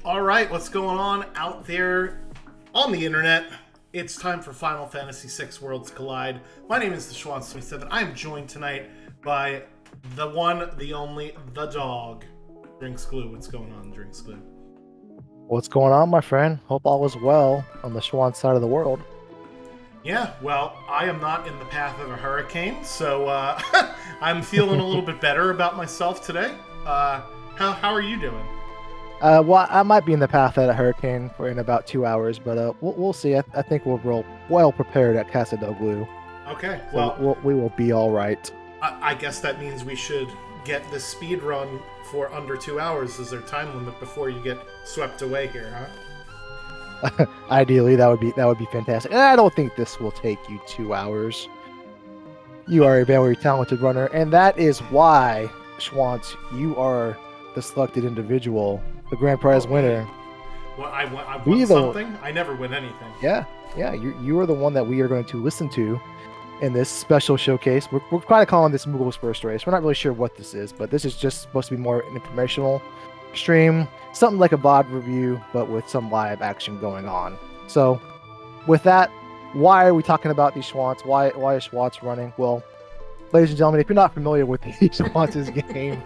All right, what's going on out there on the internet? It's time for Final Fantasy VI Worlds Collide. My name is the Schwan27. I am joined tonight by the one, the only, the dog. Drinks Glue. What's going on, Drinks Glue? What's going on, my friend? Hope all is well on the Schwan side of the world. Yeah, well, I am not in the path of a hurricane, so I'm feeling a little bit better about myself today. How are you doing? Well, I might be in the path of a hurricane for in about 2 hours, but we'll see. I think we're real well prepared at Casa del Blue, Okay, so well, we will be all right. I guess that means we should get the speed run for under 2 hours as their time limit before you get swept away here, huh? Ideally, that would be fantastic. And I don't think this will take you 2 hours. You are a very talented runner, and that is why, Schwantz, you are the selected individual, the grand prize Okay. winner. Well, I won Be the something. I never win anything. Yeah, yeah, you are the one that we are going to listen to in this special showcase. We're kind of calling this Moogle's first race. We're not really sure what this is, but this is just supposed to be more an informational stream, something like a VOD review, but with some live action going on. So, with that, why are we talking about these Schwants? Why is Schwantz running? Well, ladies and gentlemen, if you're not familiar with the Schwantz's game,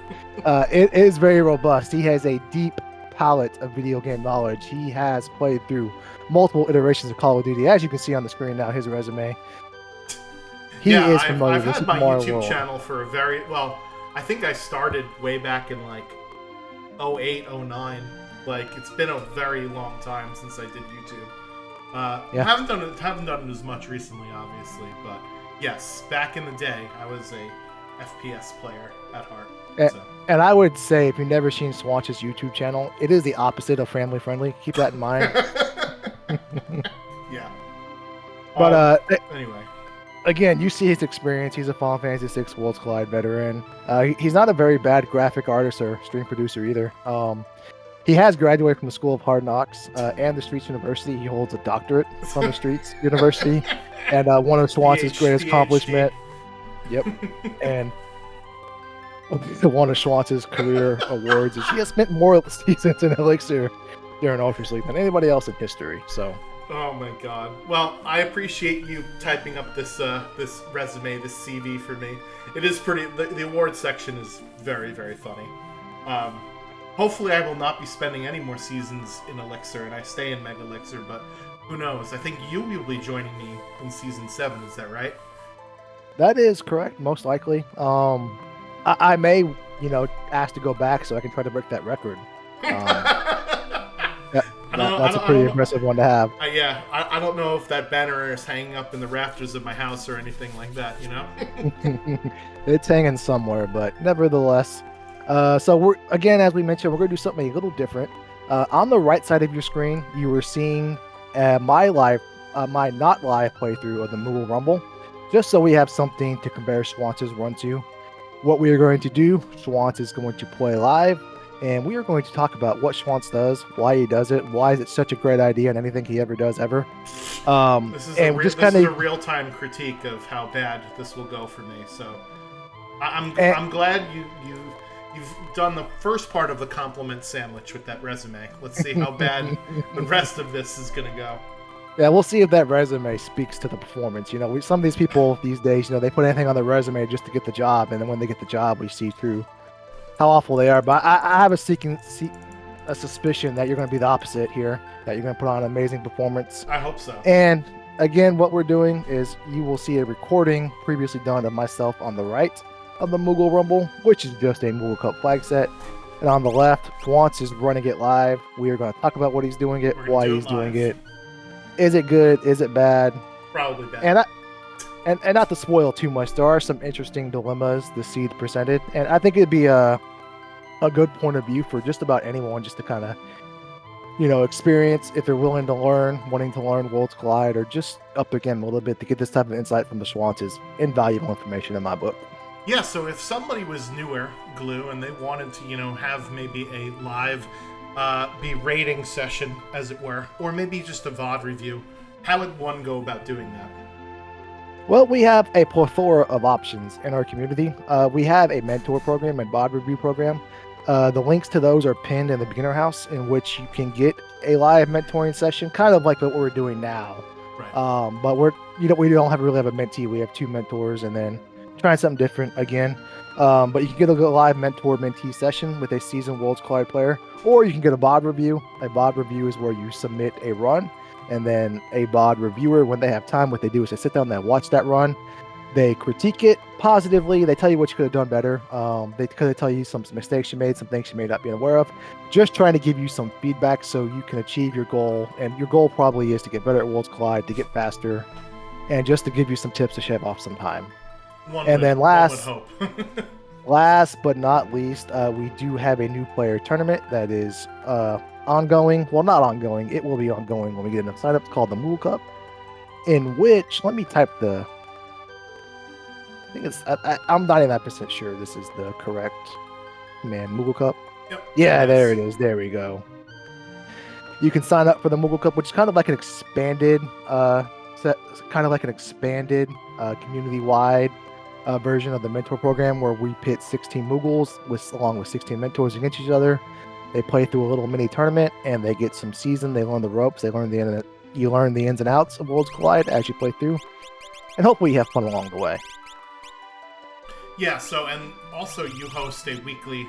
it is very robust. He has a deep palette of video game knowledge. He has played through multiple iterations of Call of Duty. As you can see on the screen now, his resume. He Yeah, is I've familiar I've with had Super my Mario YouTube World. channel for a very well. I think I started way back in like '08, '09. Like it's been a very long time since I did YouTube. Yeah, Haven't done it as much recently, obviously, but yes, back in the day, I was a FPS player at heart. and, So and I would say if you've never seen Swanch's YouTube channel, it is the opposite of family friendly. Keep that in mind. yeah. But Anyway, again, you see his experience. He's a Final Fantasy VI Worlds Collide veteran. He's not a very bad graphic artist or stream producer either. He has graduated from the School of Hard Knocks and the Streets University. He holds a doctorate from the Streets University, and one of Swan's greatest PhD. accomplishment. Yep, and one of Schwantz's career awards is he has spent more seasons in Elixir during Ultra Sleep than anybody else in history. So, Oh my god. Well, I appreciate you typing up this resume, this CV for me. It is pretty. The award section is very very funny. Um, Hopefully, I will not be spending any more seasons in Elixir, and I stay in Mega Elixir. But who knows? I think you will be joining me in season 7. Is that right? that is correct, most likely. I may, ask to go back so I can try to break that record. Um, that, I don't know. that's a pretty I don't know. impressive one to have. Yeah, I don't know if that banner is hanging up in the rafters of my house or anything like that. You know. It's hanging somewhere, but nevertheless. So we're again, as we mentioned, we're going to do something a little different. On the right side of your screen, you were seeing my not live playthrough of the Moogle Rumble, just so we have something to compare Schwantz's run to. What we are going to do, Schwantz is going to play live, and we are going to talk about what Schwantz does, why he does it, why is it such a great idea, and anything he ever does ever. And just This kind is a of real time critique of how bad this will go for me. So and, I'm glad you've done the first part of the compliment sandwich with that resume. Let's see how bad the rest of this is gonna go. yeah, we'll see if that resume speaks to the performance. Some of these people these days, they put anything on their resume just to get the job, and then when they get the job, we see through how awful they are. But I have a suspicion that you're going to be the opposite here, that you're going to put on an amazing performance. I hope so. And again, what we're doing is you will see a recording previously done of myself on the right of the Moogle Rumble, which is just a Moogle Cup flag set. And on the left, Schwantz is running it live. We are going to talk about what he's doing it, We're gonna why do he's it doing live. it. Is it good? Is it bad? Probably bad. And not to spoil too much, there are some interesting dilemmas the seed presented, and I think it'd be a good point of view for just about anyone, just to kind of experience if they're willing to learn, wanting to learn Worlds Collide, or just up again a little bit to get this type of insight from the Schwantz is invaluable information in my book. Yeah, so if somebody was newer, Glue, and they wanted to, have maybe a live be rating session, as it were, or maybe just a VOD review, how would one go about doing that? Well, we have a plethora of options in our community. We have a mentor program and VOD review program. The links to those are pinned in the beginner house, in which you can get a live mentoring session, kind of like what we're doing now. Right. But we don't really have a mentee. We have 2 mentors, and then trying something different again. But you can get a live mentor-mentee session with a seasoned Worlds Collide player, or you can get a BOD review. A BOD review is where you submit a run, and then a BOD reviewer, when they have time, what they do is they sit down, they watch that run, they critique it positively. They tell you what you could have done better. They tell you some mistakes you made, some things you may not be aware of. Just trying to give you some feedback so you can achieve your goal. And your goal probably is to get better at Worlds Collide, to get faster, and just to give you some tips to shave off some time. Last but not least, we do have a new player tournament that is ongoing. Well, not ongoing. It will be ongoing when we get enough signups, called the Moogle Cup, in which, let me type the... I think it's... I'm not even that percent sure this is the correct Moogle Cup. Yep. Yeah, there it is. There we go. You can sign up for the Moogle Cup, which is kind of like an expanded community-wide version of the mentor program, where we pit 16 Moogles along with 16 mentors against each other. They play through a little mini tournament, and they get some season. They learn the ropes. You learn the ins and outs of Worlds Collide as you play through, and hopefully you have fun along the way. Yeah. So, and also you host a weekly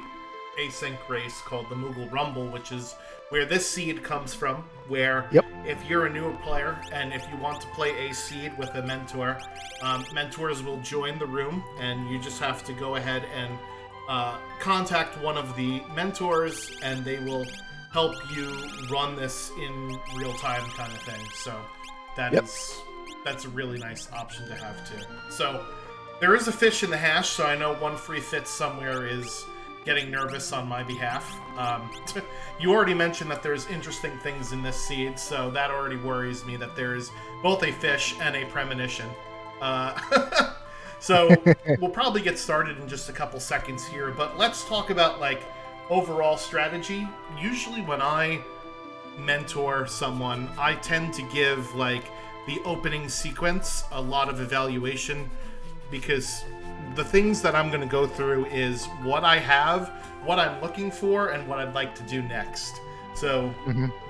async race called the Moogle Rumble, which is where this seed comes from, where if you're a newer player and if you want to play a seed with a mentor, mentors will join the room, and you just have to go ahead and contact one of the mentors, and they will help you run this in real time kind of thing. So that's a really nice option to have too. So there is a fish in the hash, so I know one free fit somewhere is getting nervous on my behalf. You already mentioned that there's interesting things in this seed, so that already worries me that there's both a fish and a premonition. So we'll probably get started in just a couple seconds here, but let's talk about like overall strategy. Usually when I mentor someone, I tend to give like the opening sequence a lot of evaluation, because the things that I'm going to go through is what I have, what I'm looking for, and what I'd like to do next. So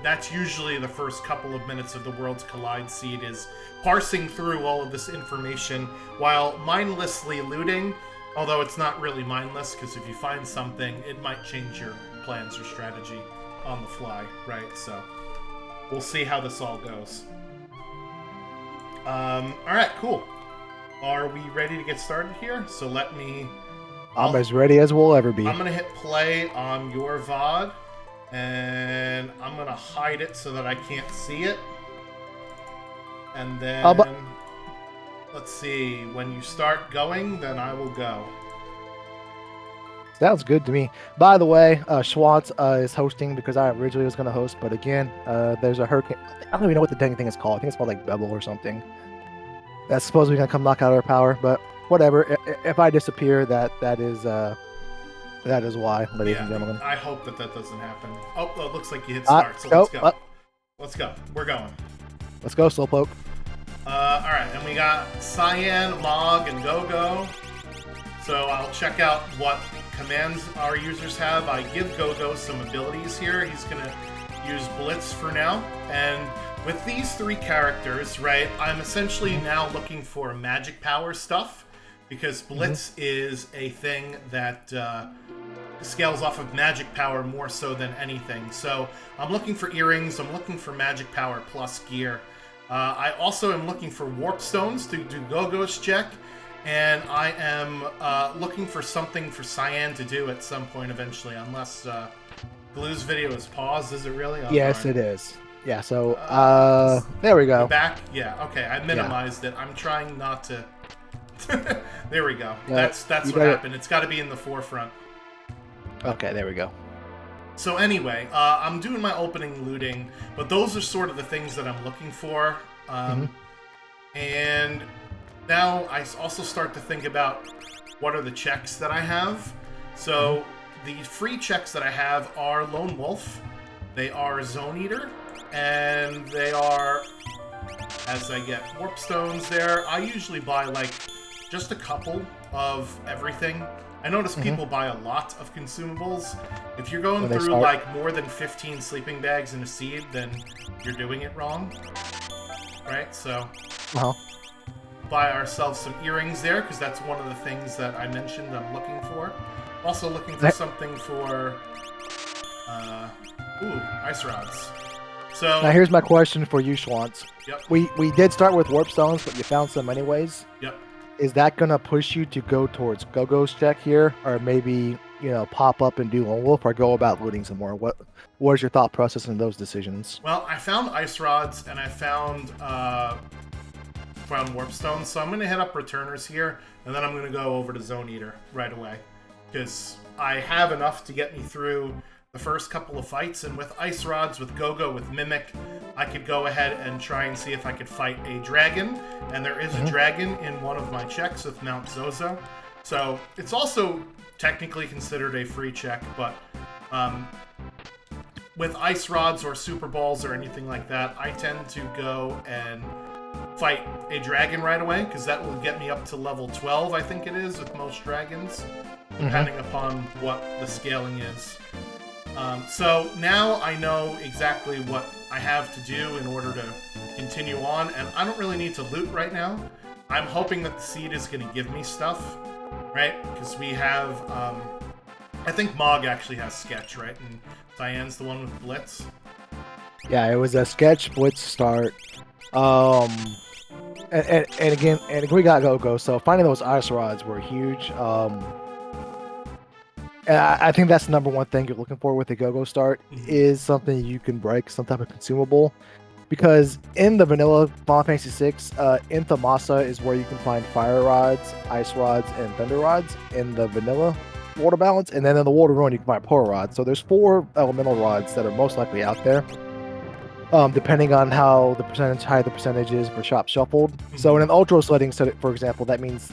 that's usually the first couple of minutes of the Worlds Collide seed, is parsing through all of this information while mindlessly looting, although it's not really mindless, because if you find something, it might change your plans or strategy on the fly, right? So we'll see how this all goes. Alright, cool. Are we ready to get started here? So let me... I'm as ready as we'll ever be. I'm going to hit play on your VOD, and I'm going to hide it so that I can't see it. And then, let's see, when you start going, then I will go. Sounds good to me. By the way, Schwantz is hosting because I originally was going to host, but again, there's a hurricane. I don't even know what the dang thing is called. I think it's called like Bevel or something. That's supposedly going to come knock out our power, but whatever. If I disappear, that is why, ladies and gentlemen. I hope that doesn't happen. Oh, it looks like you hit start, so let's go. Let's go. We're going. Let's go, Slowpoke. Alright, and we got Cyan, Mog, and Go-Go. So I'll check out what commands our users have. I give Go-Go some abilities here. He's going to use Blitz for now, and with these 3 characters, right, I'm essentially now looking for magic power stuff, because Blitz is a thing that scales off of magic power more so than anything. So I'm looking for earrings, I'm looking for magic power plus gear. I also am looking for warp stones to do Go-Go's check, and I am looking for something for Cyan to do at some point eventually, unless Glue's video is paused. Is it really? Oh, yes, darn. it is. Yeah, so, there we go. Back? Yeah, okay, I minimized it. I'm trying not to... There we go. Yeah, that's what happened. It's got to be in the forefront. Okay, there we go. So anyway, I'm doing my opening looting, but those are sort of the things that I'm looking for. And now I also start to think about what are the checks that I have. So the free checks that I have are Lone Wolf, they are Zone Eater, and they are, as I get warp stones there, I usually buy like just a couple of everything. I notice people buy a lot of consumables. If you're going When they through start. like more than 15 sleeping bags and a seed, then you're doing it wrong. Right? So Uh-huh. buy ourselves some earrings there, because that's one of the things that I mentioned I'm looking for. Also looking for something for ice rods. So Now here's my question for you, Schwantz. Yep. We did start with warp stones, but you found some anyways. Yep. Is that gonna push you to go towards Gogo's check here, or maybe pop up and do Lone Wolf, or go about looting some more? What is your thought process in those decisions? Well, I found ice rods and I found warp stones, so I'm gonna hit up returners here, and then I'm gonna go over to Zone Eater right away, because I have enough to get me through the first couple of fights, and with ice rods, with Gogo, with Mimic, I could go ahead and try and see if I could fight a dragon, and there is a dragon in one of my checks with Mount Zozo, so it's also technically considered a free check, but with ice rods or super balls or anything like that, I tend to go and fight a dragon right away, because that will get me up to level 12, I think it is, with most dragons, depending upon what the scaling is. So now I know exactly what I have to do in order to continue on, and I don't really need to loot right now. I'm hoping that the seed is going to give me stuff, right? Because we have, I think Mog actually has Sketch, right? And Diane's the one with Blitz. Yeah, it was a sketch blitz start. And again, we got Gogo, so finding those ice rods were huge. And I think that's the number one thing you're looking for with the Gogo start, is something you can break, some type of consumable. Because in the vanilla Final Fantasy VI, in Thamasa is where you can find fire rods, ice rods, and thunder rods in the vanilla water balance. And then in the water ruin, you can find power rods. So there's 4 elemental rods that are most likely out there. Depending on how high the percentage is for shop shuffled. So in an ultra setting, for example, that means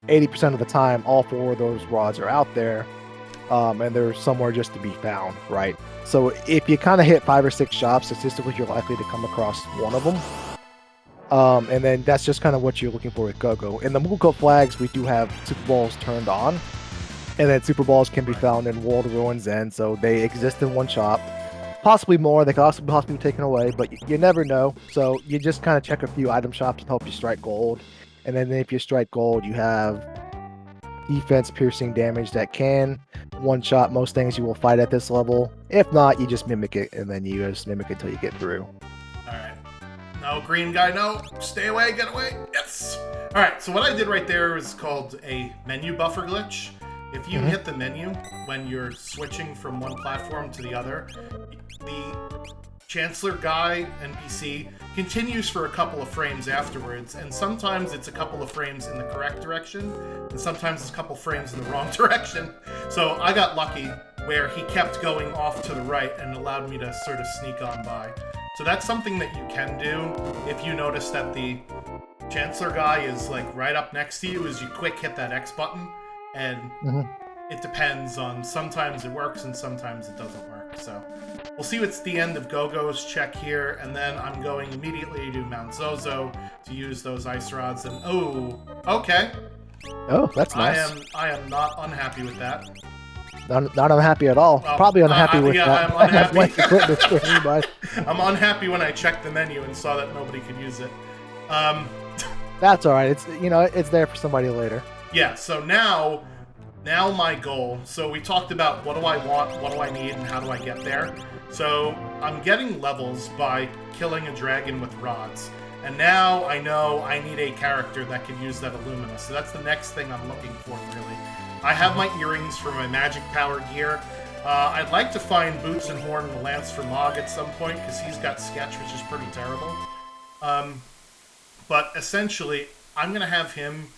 80% of the time, all 4 of those rods are out there, and they're somewhere just to be found, right? So if you kind of hit 5 or 6 shops, statistically, you're likely to come across one of them. And then that's just kind of what you're looking for with Gogo. In the Moogle flags, we do have Super Balls turned on, and then Super Balls can be found in World Ruins End, so they exist in one shop. Possibly more, they can also possibly be taken away, but you never know. So you just kind of check a few item shops to help you strike gold. And then if you strike gold, you have defense piercing damage that can one-shot most things you will fight at this level. If not, you just mimic it, and then you just mimic it until you get through. Alright. No, green guy, no. Stay away, get away. Yes! Alright, so what I did right there is called a menu buffer glitch. If you hit the menu when you're switching from one platform to the other, the Chancellor guy NPC continues for a couple of frames afterwards, and sometimes it's a couple of frames in the correct direction, and sometimes it's a couple frames in the wrong direction. So I got lucky where he kept going off to the right and allowed me to sort of sneak on by. So that's something that you can do if you notice that the Chancellor guy is like right up next to you, is you quick hit that X button, and it depends on, sometimes it works and sometimes it doesn't work. So we'll see what's the end of Gogo's check here, and then I'm going immediately to Mount Zozo to use those ice rods. And oh, okay. Oh, that's nice. I am not unhappy with that. Not unhappy at all. Well, Probably unhappy with yeah, that. I'm unhappy. But I'm unhappy when I checked the menu and saw that nobody could use it. that's all right. It's it's there for somebody later. Yeah. So now my goal. So we talked about what do I want, what do I need, and how do I get there. So I'm getting levels by killing a dragon with rods. And now I know I need a character that can use that Illumina. So that's the next thing I'm looking for, really. I have my earrings for my magic power gear. I'd like to find Boots and Horn and Lance for Mog at some point, because he's got Sketch, which is pretty terrible. But essentially, I'm going to have him...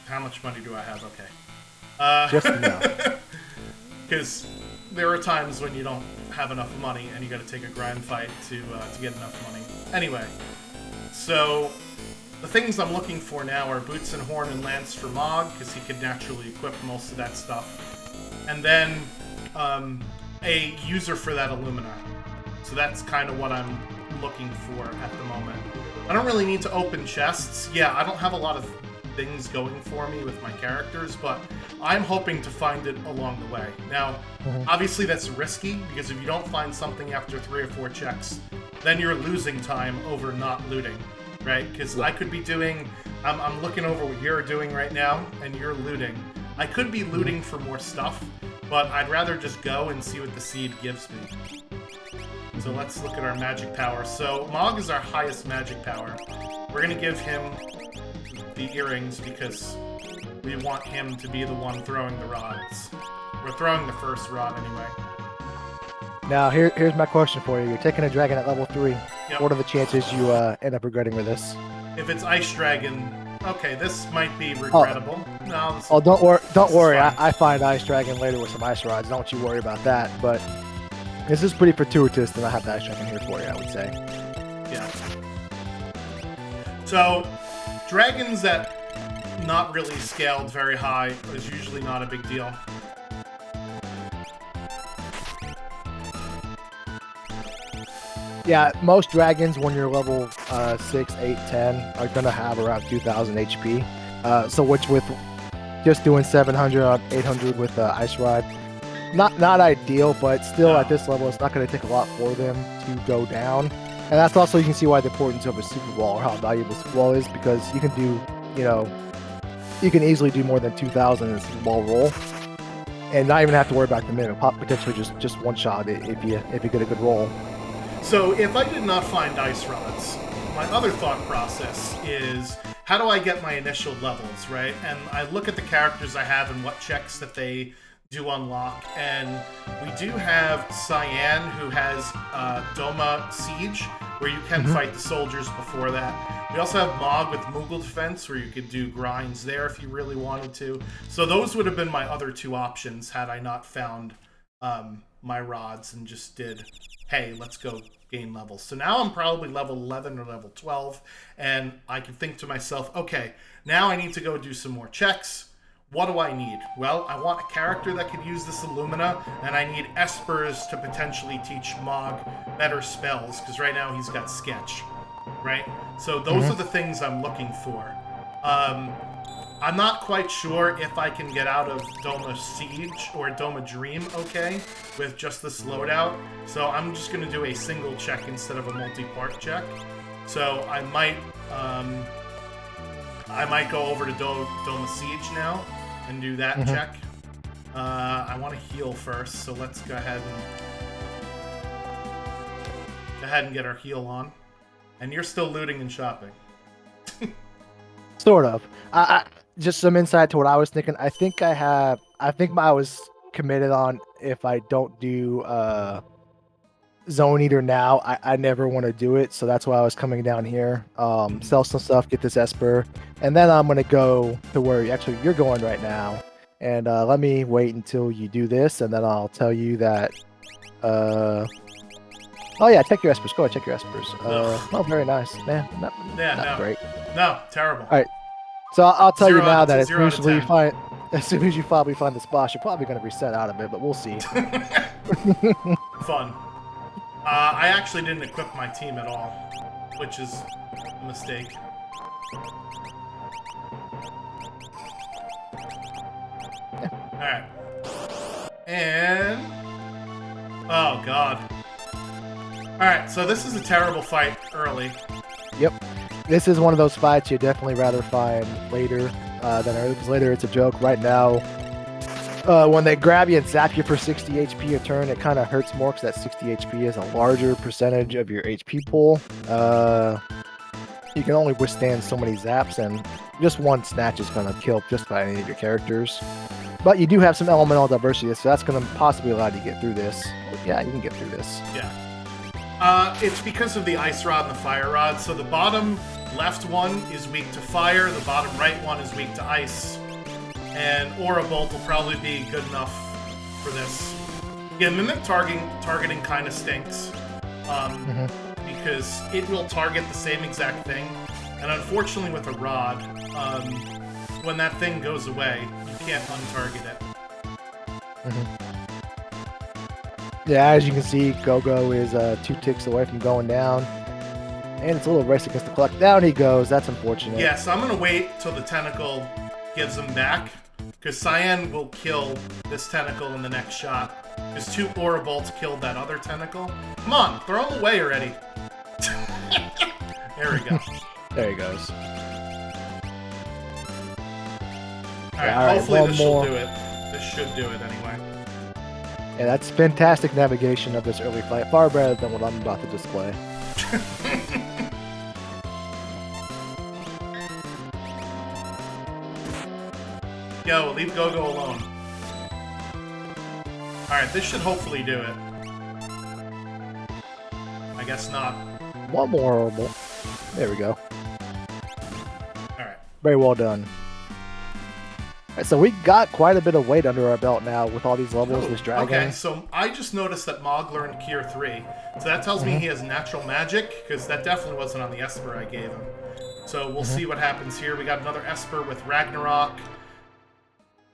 How much money do I have? Okay. Just enough. Because there are times when you don't have enough money, and you got to take a grind fight to get enough money. Anyway, so the things I'm looking for now are Boots and Horn and Lance for Mog, because he could naturally equip most of that stuff. And then a user for that Illumina. So that's kind of what I'm looking for at the moment. I don't really need to open chests. Yeah, I don't have a lot of things going for me with my characters, but I'm hoping to find it along the way. Now, obviously that's risky, because if you don't find something after 3 or 4 checks, then you're losing time over not looting, right? Because I could be doing... I'm looking over what you're doing right now, and you're looting. I could be looting for more stuff, but I'd rather just go and see what the seed gives me. So let's look at our magic power. So Mog is our highest magic power. We're going to give him the earrings because we want him to be the one throwing the rods. We're throwing the first rod anyway. Now, here's my question for you. You're taking a dragon at level 3. Yep. What are the chances you end up regretting with this? If it's Ice Dragon, okay, this might be regrettable. No, this don't worry. fine. I find Ice Dragon later with some ice rods. Don't you worry about that. But this is pretty fortuitous that I have the Ice Dragon here for you, I would say. Yeah. So, dragons that not really scaled very high is usually not a big deal. Yeah, most dragons when you're level 6, 8, 10 are going to have around 2,000 HP. So which with just doing 700, 800 with Ice Rod, not ideal, but still at this level, it's not going to take a lot for them to go down. And that's also, you can see why the importance of a Super Ball, or how valuable Super Ball is, because you can do, you can easily do more than 2,000 in a Super Ball roll. And not even have to worry about the minute. Pop potentially just one shot if you get a good roll. So if I did not find ice rods, my other thought process is, how do I get my initial levels, right? And I look at the characters I have and what checks that they do unlock. And we do have Cyan, who has Doma Siege, where you can fight the soldiers before that. We also have Mog with Moogle Defense, where you could do grinds there if you really wanted to. So those would have been my other 2 options had I not found my rods and just did, hey, let's go gain levels. So now I'm probably level 11 or level 12, and I can think to myself, okay, now I need to go do some more checks. What do I need? Well, I want a character that could use this Illumina, and I need Espers to potentially teach Mog better spells, because right now he's got Sketch, right? So those are the things I'm looking for. I'm not quite sure if I can get out of Doma Siege or Doma Dream okay with just this loadout. So I'm just going to do a single check instead of a multi-part check. So I might go over to Doma Siege now and do that check. I want to heal first, so let's go ahead and get our heal on. And you're still looting and shopping. Sort of. Just some insight to what I was thinking. I think I was committed on, if I don't do Zone Eater now, I never want to do it. So that's why I was coming down here. Sell some stuff, get this Esper, and then I'm going to go to where actually you're going right now. And let me wait until you do this, and then I'll tell you that... oh yeah, check your Espers. Go ahead, check your Espers. Oh, very nice. Man, not great. No, terrible. All right. So I'll tell you now that as soon as you probably find the splash, you're probably going to reset out of it, but we'll see. Fun. I actually didn't equip my team at all, which is a mistake. Alright. And... oh, God. Alright, so this is a terrible fight early. Yep. This is one of those fights you'd definitely rather find later than early, because later it's a joke. Right now, when they grab you and zap you for 60 HP a turn, it kind of hurts more, because that 60 HP is a larger percentage of your HP pool. You can only withstand so many zaps, and just one snatch is going to kill just about any of your characters. But you do have some elemental diversity, so that's going to possibly allow you to get through this. But yeah, you can get through this. Yeah. It's because of the Ice Rod and the Fire Rod. So the bottom left one is weak to fire, the bottom right one is weak to ice. And Aura Bolt will probably be good enough for this. Yeah, Mimic targeting kind of stinks. Because it will target the same exact thing. And unfortunately with a rod, when that thing goes away, you can't untarget it. Yeah, as you can see, Go-Go is 2 ticks away from going down. And it's a little race against the clock. Down he goes. That's unfortunate. Yeah, so I'm going to wait till the tentacle gives him back. Because Cyan will kill this tentacle in the next shot. Because 2 aura bolts killed that other tentacle. Come on, throw him away already. There we go. There he goes. Alright, hopefully this should do it. This should do it anyway. Yeah, that's fantastic navigation of this early fight. Far better than what I'm about to display. Yo, leave Gogo alone. Alright, this should hopefully do it. I guess not. One more horrible. There we go. Alright. Very well done. Alright, so we got quite a bit of weight under our belt now with all these levels, this dragon. Okay, so I just noticed that Mog learned Cure 3. So that tells me he has natural magic, because that definitely wasn't on the Esper I gave him. So we'll see what happens here. We got another Esper with Ragnarok.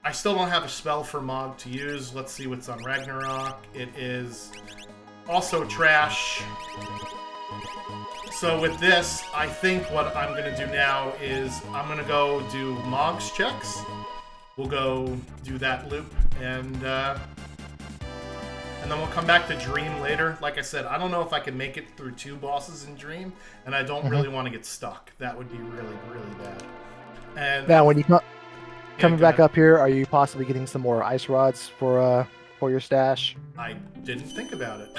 I still don't have a spell for Mog to use. Let's see what's on Ragnarok. It is also trash. So with this, I think what I'm going to do now is I'm going to go do Mog's checks. We'll go do that loop, and then we'll come back to Dream later. Like I said, I don't know if I can make it through 2 bosses in Dream, and I don't really want to get stuck. That would be really, really bad. And now, when you coming back up here, are you possibly getting some more ice rods for your stash? I didn't think about it,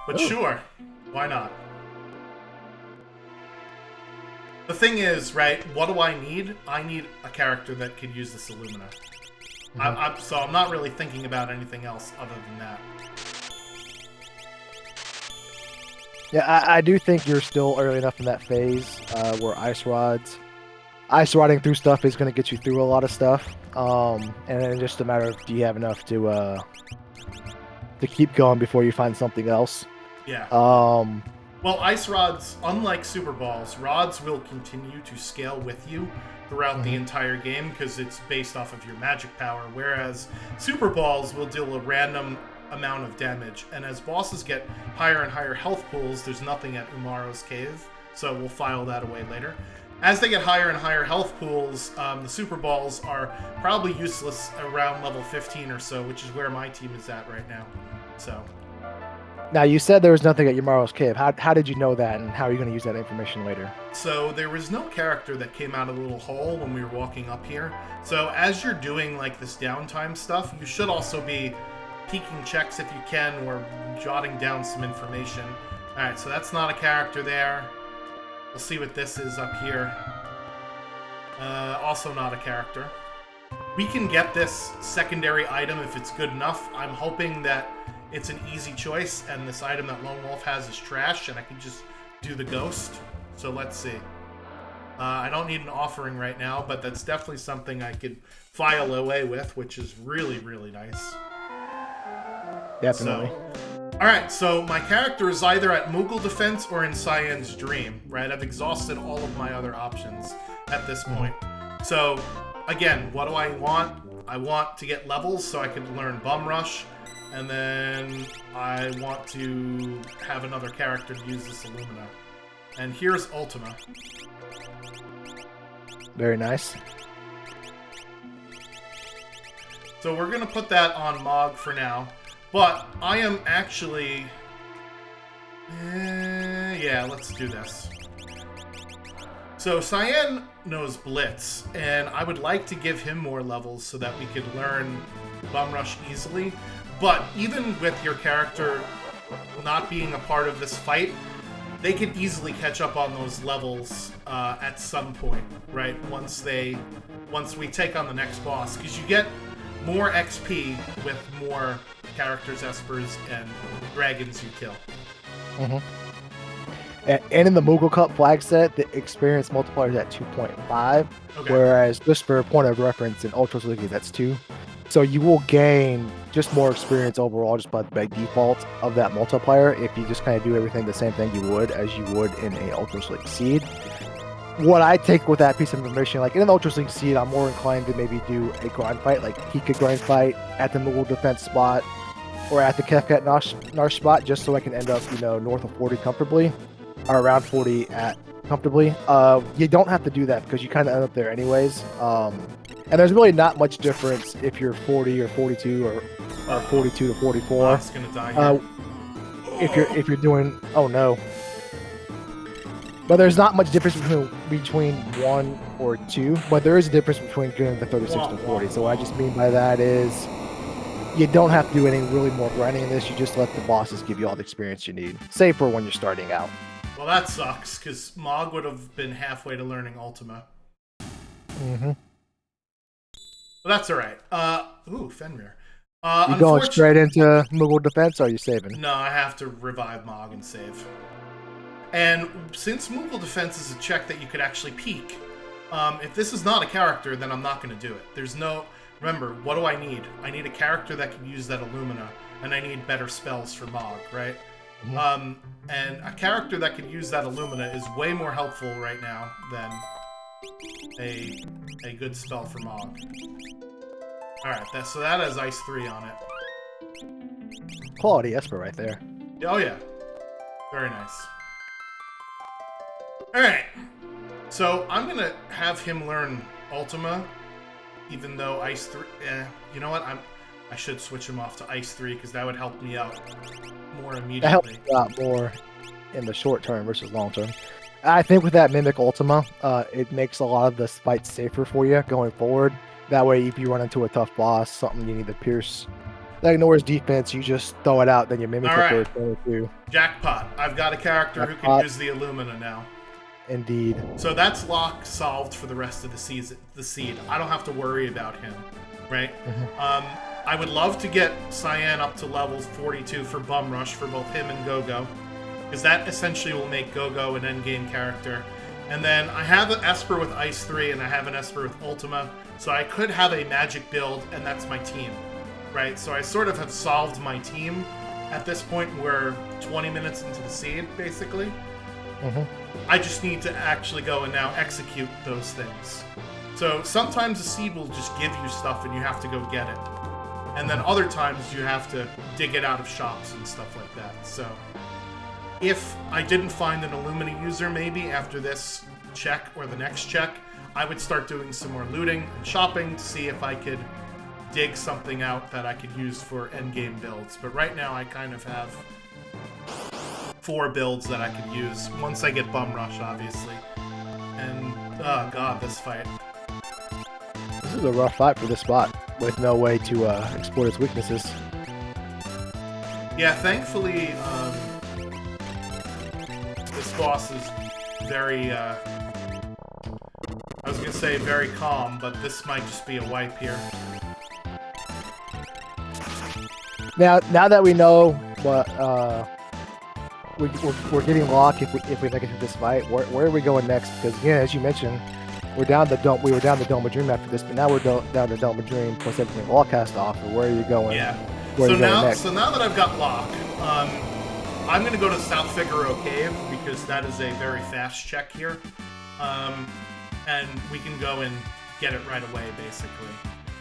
but sure, why not? The thing is, right, what do I need? I need a character that could use this Illumina. So I'm not really thinking about anything else other than that. Yeah, I do think you're still early enough in that phase where ice rodding through stuff is going to get you through a lot of stuff. And then just a matter of, do you have enough to keep going before you find something else? Yeah. Well, ice rods, unlike super balls, rods will continue to scale with you throughout the entire game because it's based off of your magic power, whereas super balls will deal a random amount of damage. And as bosses get higher and higher health pools, there's nothing at Umaro's Cave, so we'll file that away later. As they get higher and higher health pools, the super balls are probably useless around level 15 or so, which is where my team is at right now. So... Now, you said there was nothing at Umaro's Cave. How did you know that, and how are you going to use that information later? So there was no character that came out of the little hole when we were walking up here. So as you're doing like this downtime stuff, you should also be peeking checks if you can, or jotting down some information. Alright, so that's not a character there. We'll see what this is up here. Also not a character. We can get this secondary item if it's good enough. I'm hoping that it's an easy choice, and this item that Lone Wolf has is trash, and I can just do the ghost. So let's see. I don't need an offering right now, but that's definitely something I could file away with, which is really, really nice. Definitely. Alright, so my character is either at Moogle Defense or in Cyan's Dream, right? I've exhausted all of my other options at this point. So, again, what do I want? I want to get levels so I can learn Bum Rush, and then I want to have another character to use this Illumina. And here's Ultima. Very nice. So we're going to put that on Mog for now. But I am actually... yeah, let's do this. So Cyan knows Blitz, and I would like to give him more levels so that we could learn Bum Rush easily. But even with your character not being a part of this fight, they could easily catch up on those levels at some point, right? Once we take on the next boss, because you get more XP with more characters, espers, and dragons you kill. And in the Moogle Cup flag set, the experience multiplier is at 2.5, whereas just for a point of reference in Ultras League, that's 2. So you will gain just more experience overall just by default of that multiplier if you just kind of do everything the same thing you would as you would in a Ultras League Seed. What I take with that piece of information, like in an Ultras League Seed, I'm more inclined to maybe do a grind fight, like Kefka grind fight at the Moogle defense spot or at the Kefka Nash spot, just so I can end up, north of 40 comfortably. are around 40 at comfortably. You don't have to do that because you kind of end up there anyways. And there's really not much difference if you're 40 or 42 or 42 to 44. It's gonna die here. If you're doing, oh no. But there's not much difference between 1 or 2, but there is a difference between getting the 36 to 40. So what I just mean by that is you don't have to do any really more grinding in this. You just let the bosses give you all the experience you need, save for when you're starting out. Well, that sucks, because Mog would have been halfway to learning Ultima. Mm-hmm. But that's alright. Ooh, Fenrir. You going straight into Moogle defense, or are you saving? No, I have to revive Mog and save. And since Moogle defense is a check that you could actually peek, if this is not a character, then I'm not going to do it. There's no... Remember, what do I need? I need a character that can use that Illumina, and I need better spells for Mog, right? Mm-hmm. And a character that can use that Illumina is way more helpful right now than a good spell for Mog. Alright, so that has Ice 3 on it. Quality Esper right there. Oh yeah. Very nice. Alright. So I'm gonna have him learn Ultima, even though Ice 3... you know what? I should switch him off to Ice 3, because that would help me out more immediately. That helps a lot more in the short term versus long term. I think with that Mimic Ultima, it makes a lot of the fights safer for you going forward. That way, if you run into a tough boss, something you need to pierce, that ignores defense, you just throw it out, then you Mimic it for a 2. Jackpot. I've got a character who can use the Illumina now. Indeed. So that's lock solved for the rest of the seed. I don't have to worry about him, right? Mm-hmm. I would love to get Cyan up to level 42 for Bum Rush for both him and Gogo, because that essentially will make Gogo an endgame character. And then I have an Esper with Ice 3, and I have an Esper with Ultima, so I could have a magic build, and that's my team, right? So I sort of have solved my team at this point. We're 20 minutes into the seed, basically. Mm-hmm. I just need to actually go and now execute those things. So sometimes the seed will just give you stuff, and you have to go get it. And then other times you have to dig it out of shops and stuff like that. So if I didn't find an Illumina user maybe after this check or the next check, I would start doing some more looting and shopping to see if I could dig something out that I could use for endgame builds. But right now I kind of have 4 builds that I could use once I get Bum Rush, obviously. And, oh god, this fight. This is a rough fight for this spot, with no way to exploit its weaknesses. Yeah, thankfully, this boss is very, I was gonna say very calm, but this might just be a wipe here. Now that we know what, we're getting locked if we make it to this fight, where are we going next? Because again, as you mentioned, we were down the Doma Dream after this, but now we're down to Doma Dream plus everything all cast off. Or where are you going? Yeah. So now that I've got Lock, I'm going to go to South Figaro Cave because that is a very fast check here, and we can go and get it right away, basically.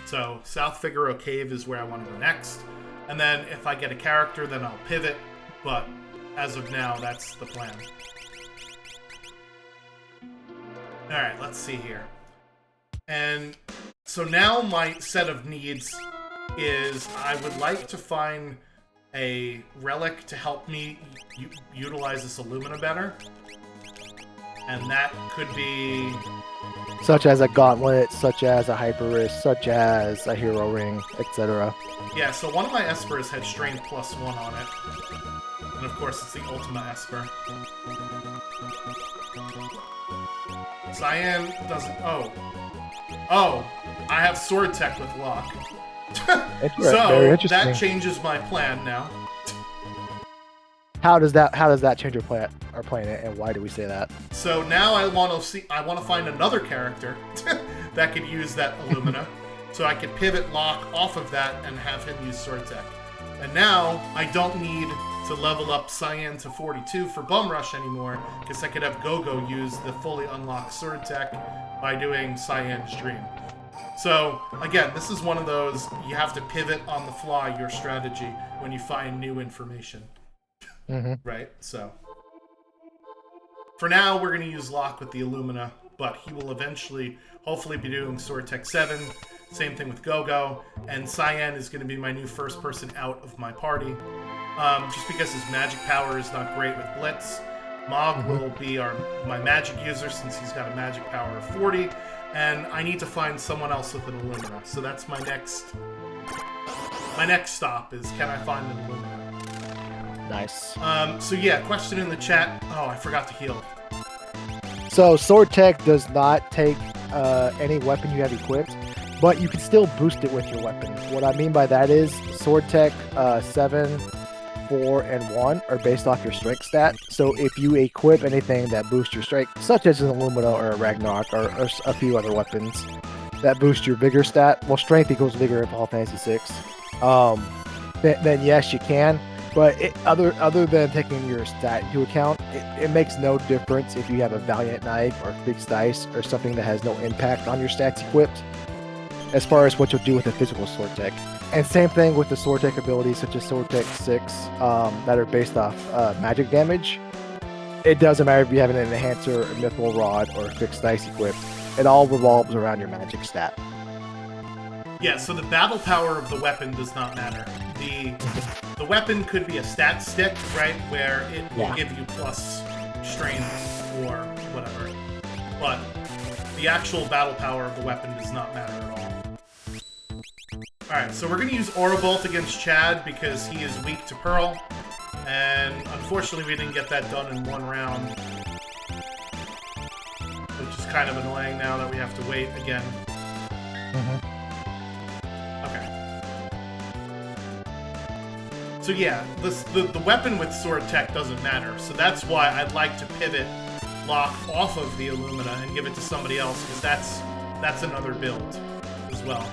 So South Figaro Cave is where I want to go next, and then if I get a character, then I'll pivot. But as of now, that's the plan. Alright, let's see here. And so now my set of needs is I would like to find a relic to help me utilize this Illumina better. And that could be... such as a gauntlet, such as a hyper-wrist, such as a hero ring, etc. Yeah, so one of my Espers had strength +1 on it. And of course it's the Ultima Esper. Cyan doesn't... Oh, I have Sword Tech with Lock. So, that changes my plan now. How does that change our plan, and why do we say that? So now I want to find another character that could use that Illumina, so I could pivot Lock off of that and have him use Sword Tech. And now I don't need to level up Cyan to 42 for Bum Rush anymore, because I could have Gogo use the fully unlocked Sword Tech by doing Cyan's Dream. So, again, this is one of those, you have to pivot on the fly your strategy when you find new information. Mm-hmm. Right? So. for now, we're going to use Locke with the Illumina, but he will eventually, hopefully, be doing Sword Tech 7. Same thing with Gogo, and Cyan is going to be my new first person out of my party. Just because his magic power is not great with Blitz. Mog will be my magic user since he's got a magic power of 40, and I need to find someone else with an Illumina. So that's my next stop is, can I find an Illumina? Nice. So yeah, question in the chat. Oh, I forgot to heal. So Sword Tech does not take any weapon you have equipped, but you can still boost it with your weapon. What I mean by that is Sword Tech 7, 4, and 1 are based off your strength stat. So if you equip anything that boosts your strength, such as an Illumina or a Ragnarok or a few other weapons that boost your vigor stat, well, strength equals vigor in Final Fantasy 6. Then yes, you can. But other than taking your stat into account, it makes no difference if you have a Valiant Knife or Fixed Dice or something that has no impact on your stats equipped, as far as what you'll do with a physical Sword Tech. And same thing with the Sword Tech abilities, such as Sword Tech 6, that are based off magic damage. It doesn't matter if you have an Enhancer, a Mithril Rod, or a Fixed Dice equipped. It all revolves around your magic stat. Yeah, so the battle power of the weapon does not matter. The weapon could be a stat stick, right, where it will give you plus strength or whatever. But the actual battle power of the weapon does not matter at all. Alright, so we're going to use Aura Bolt against Chad because he is weak to Pearl. And unfortunately we didn't get that done in one round. Which is kind of annoying now that we have to wait again. So yeah, the weapon with Sword Tech doesn't matter, so that's why I'd like to pivot Locke off of the Illumina and give it to somebody else, because that's another build as well.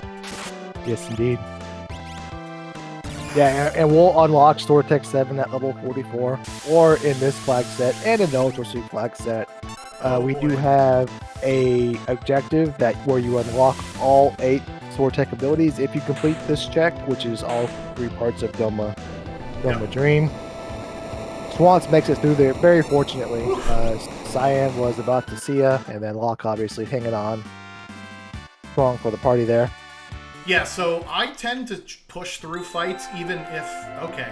Yes, indeed. Yeah, and we'll unlock Sword Tech 7 at level 44, or in this flag set, and in the Ultra Suit flag set. We do have a objective where you unlock all 8 Sword Tech abilities if you complete this check, which is all 3 parts of Doma Dream. Swans makes it through there very fortunately. Cyan was about to see ya, and then Locke obviously hanging on strong for the party there. Yeah, so I tend to push through fights even if... Okay.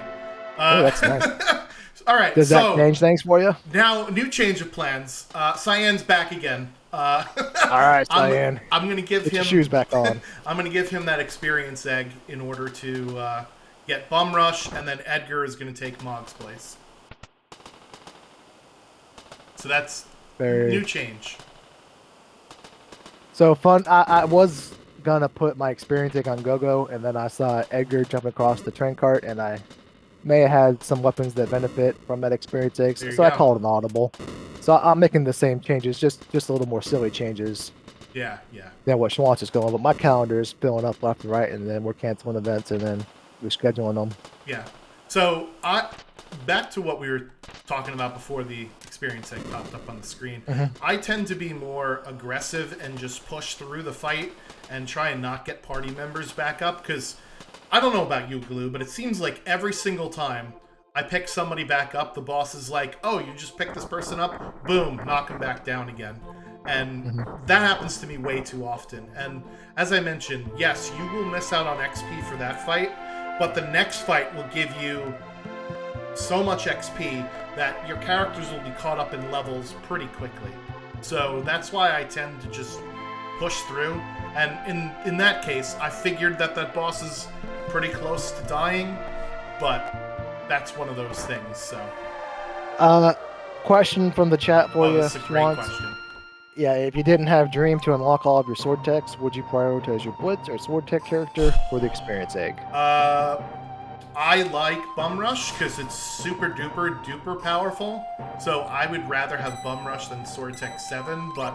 Oh, that's nice. All right, Does that change things for you? Now, new change of plans. Cyan's back again. All right, Cyan. I'm going to give him... Get your shoes back on. I'm going to give him that experience egg in order to get Bum Rush, and then Edgar is going to take Mog's place. So that's new change. So fun. I was going to put my experience egg on Gogo, and then I saw Edgar jump across the train cart, and I may have had some weapons that benefit from that experience egg, so I called an audible. So I'm making the same changes, just a little more silly changes. Yeah. Than what Schwantz is going, but my calendar is filling up left and right, and then we're canceling events, and then we're scheduling them. Yeah. So back to what we were talking about before the experience egg popped up on the screen. I tend to be more aggressive and just push through the fight and try and not get party members back up, because I don't know about you, Glue, but it seems like every single time I pick somebody back up, the boss is like, oh, you just picked this person up? Boom, knock him back down again. And that happens to me way too often. And as I mentioned, yes, you will miss out on XP for that fight, but the next fight will give you so much XP that your characters will be caught up in levels pretty quickly. So that's why I tend to just push through. And in that case, I figured that boss is pretty close to dying, but that's one of those things, so. Question from the chat for you. That's a great question. Yeah, if you didn't have Dream to unlock all of your Sword Techs, would you prioritize your Blitz or Sword Tech character for the experience egg? I like Bum Rush because it's super duper powerful, so I would rather have Bum Rush than Sword Tech 7, but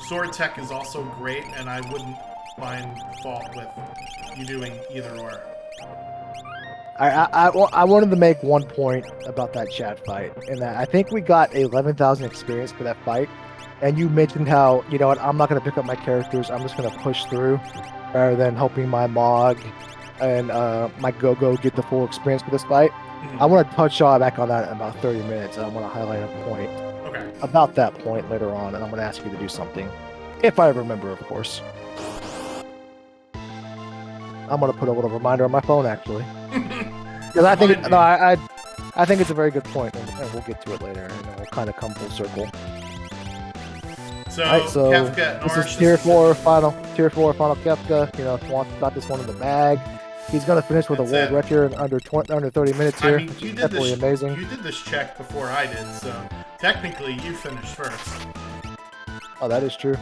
Sword Tech is also great, and I wouldn't find fault with you doing either or. I wanted to make one point about that chat fight, and that I think we got 11,000 experience for that fight, and you mentioned how, you know what, I'm not going to pick up my characters, I'm just going to push through, rather than hoping my Mog and my Go-Go get the full experience for this fight. I want to touch back on that in about 30 minutes. And I want to highlight a point Okay. about that point later on, and I'm going to ask you to do something, if I remember, of course. I'm going to put a little reminder on my phone, actually, because I think I think it's a very good point, and we'll get to it later, and we'll kind of come full circle. So, All right, so Kefka, this Narsh, is tier 4 final Kefka. You know, Swan's got this one in the bag. He's going to finish with a world record in under 30 minutes here. I mean, you did Definitely amazing. You did this check before I did, so technically you finished first. Oh, that is true.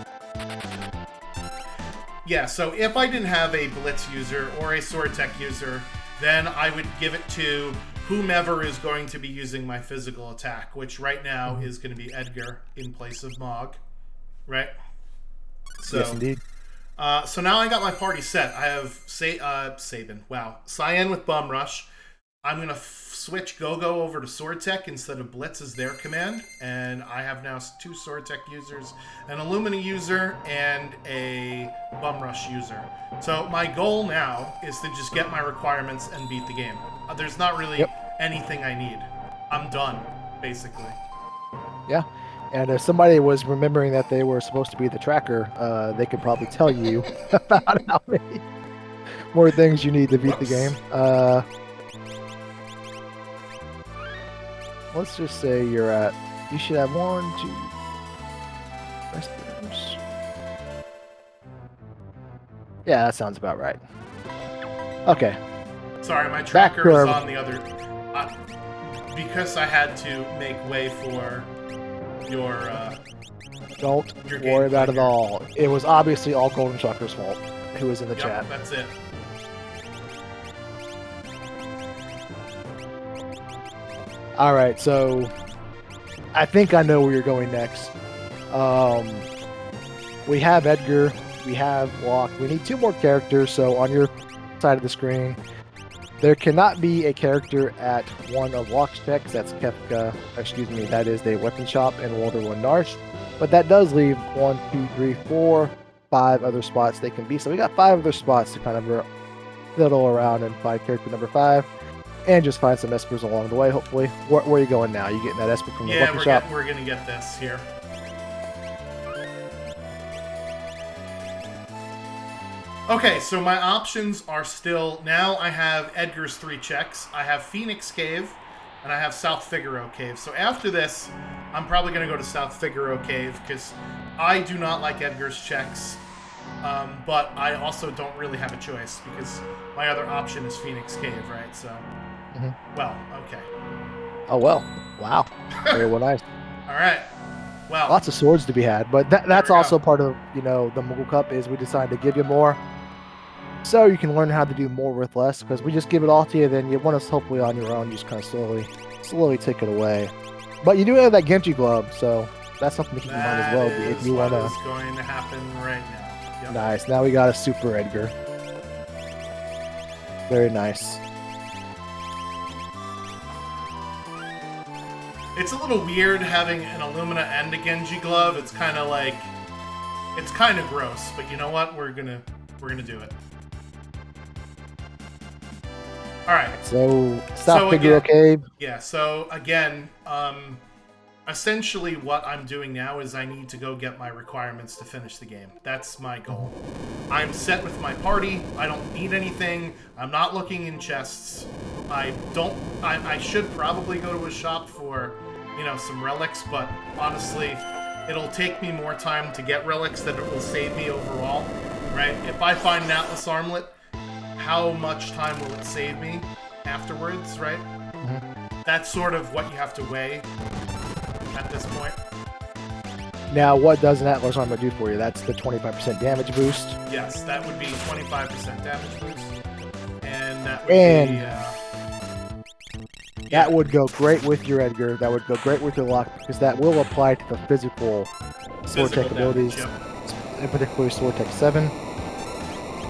Yeah, so if I didn't have a Blitz user or a Sword Tech user, then I would give it to whomever is going to be using my physical attack, which right now is going to be Edgar in place of Mog, right? So, yes, indeed. So now I got my party set. I have Sabin. Wow. Cyan with Bum Rush. I'm going to switch Go-Go over to Sword Tech instead of Blitz as their command. And I have now 2 Sword Tech users, an Illumina user, and a Bum Rush user. So my goal now is to just get my requirements and beat the game. There's not really anything I need. I'm done, basically. Yeah. And if somebody was remembering that they were supposed to be the tracker, they could probably tell you about how many more things you need to beat the game. Let's just say you should have 1, 2, wrestlers. Yeah, that sounds about right. Okay. Sorry, my tracker was on the other... because I had to make way for your... Don't worry about it all. It was obviously all Golden Trucker's fault, who was in the chat. That's it. All right, so I think I know where you're going next. We have Edgar, we have Locke. We need 2 more characters, so on your side of the screen, there cannot be a character at one of Locke's checks. That's Kefka, that is the weapon shop and World War 1 Narsh. But that does leave 1, 2, 3, 4, 5 other spots they can be. So we got 5 other spots to kind of fiddle around and find character number 5. And just find some espers along the way, hopefully. Where are you going now? You getting that esper from the weapon shop? Yeah, we're going to get this here. Okay, so my options are still... Now I have Edgar's 3 checks. I have Phoenix Cave, and I have South Figaro Cave. So after this, I'm probably going to go to South Figaro Cave, because I do not like Edgar's checks. But I also don't really have a choice, because my other option is Phoenix Cave, right? So... Well, okay. Oh, well. Wow. Very well, nice. All right. Well, lots of swords to be had, but that's also part of, the Moogle Cup is we decided to give you more so you can learn how to do more with less, because we just give it all to you, then you want us hopefully on your own, you just kind of slowly take it away. But you do have that Genji glove, so that's something to keep in mind as well. If you want to. That is going to happen right now. Yep. Nice. Now we got a Super Edgar. Very nice. It's a little weird having an Illumina and a Genji glove. It's kind of like, it's kind of gross, but you know what? We're gonna do it. All right. So South Figaro Cave. Yeah. So again, essentially what I'm doing now is I need to go get my requirements to finish the game. That's my goal. I'm set with my party. I don't need anything. I'm not looking in chests. I should probably go to a shop for, some relics, but honestly, it'll take me more time to get relics than it will save me overall, right? If I find an Atlas Armlet, how much time will it save me afterwards, right? That's sort of what you have to weigh at this point. Now, what does an Atlas Armor do for you? That's the 25% damage boost. Yes, that would be 25% damage boost. And that would be... that would go great with your Edgar. That would go great with your Locke, because that will apply to the physical Sword Tech abilities, and particularly Sword Tech 7.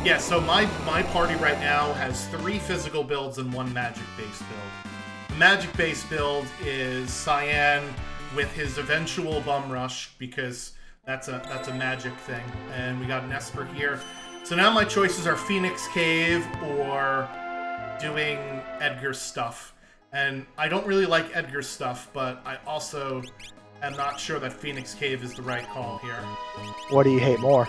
Yeah, so my party right now has 3 physical builds and 1 magic-based build. The magic-based build is Cyan with his eventual Bum Rush, because that's a magic thing. And we got an Esper here. So now my choices are Phoenix Cave or doing Edgar's stuff. And I don't really like Edgar's stuff, but I also am not sure that Phoenix Cave is the right call here. What do you hate more?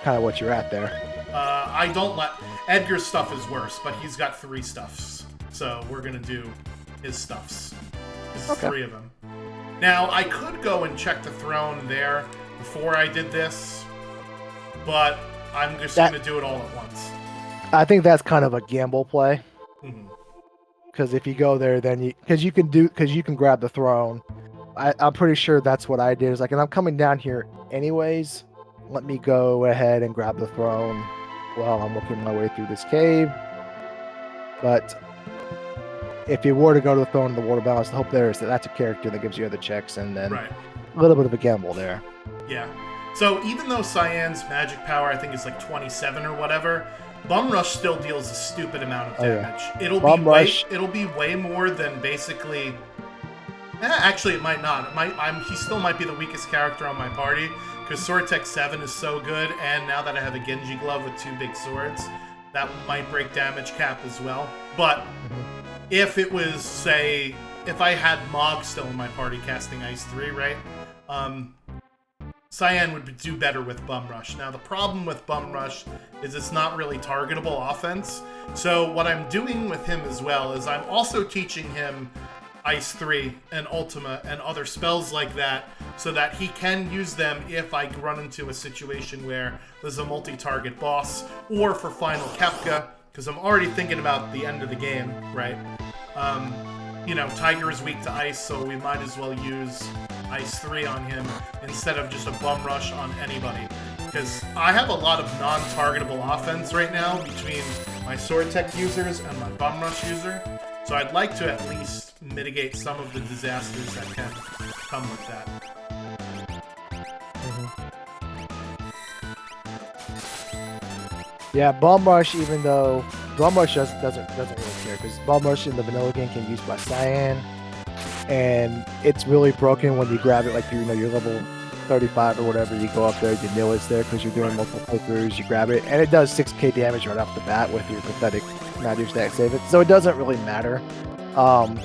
Kind of what you're at there. I don't let... Edgar's stuff is worse, but he's got 3 stuffs. So we're going to do his stuffs. There's 3 of them. Now, I could go and check the throne there before I did this, but I'm just going to do it all at once. I think that's kind of a gamble play. Mm-hmm. Because if you go there, then you can grab the throne. I'm pretty sure that's what I did. Is like, and I'm coming down here anyways. Let me go ahead and grab the throne while I'm working my way through this cave. But if you were to go to the throne of the water balance, the hope there is that that's a character that gives you other checks, and then a little bit of a gamble there. Yeah. So even though Cyan's magic power, I think, is like 27 or whatever, Bum Rush still deals a stupid amount of damage. Yeah. It'll be way more than basically. Actually, it might not. He still might be the weakest character on my party because Sword Tech 7 is so good, and now that I have a Genji glove with 2 big swords, that might break damage cap as well. But if it was, say, if I had Mog still in my party casting Ice 3, right? Cyan would do better with Bum Rush. Now, the problem with Bum Rush is it's not really targetable offense. So what I'm doing with him as well is I'm also teaching him Ice 3 and Ultima and other spells like that so that he can use them if I run into a situation where there's a multi-target boss, or for final Kefka, because I'm already thinking about the end of the game, right? You know, Tiger is weak to ice, so we might as well use Ice 3 on him instead of just a Bum Rush on anybody. Because I have a lot of non-targetable offense right now between my Sword Tech users and my Bum Rush user. So I'd like to at least mitigate some of the disasters that can come with that. Yeah, Bum Rush, even though Bum Rush doesn't really care, because Bum Rush in the vanilla game can be used by Cyan, and it's really broken when you grab it, like you're level 35 or whatever, you go up there, you know it's there because you're doing multiple playthroughs, you grab it, and it does 6k damage right off the bat with your pathetic magic stack save it, so it doesn't really matter.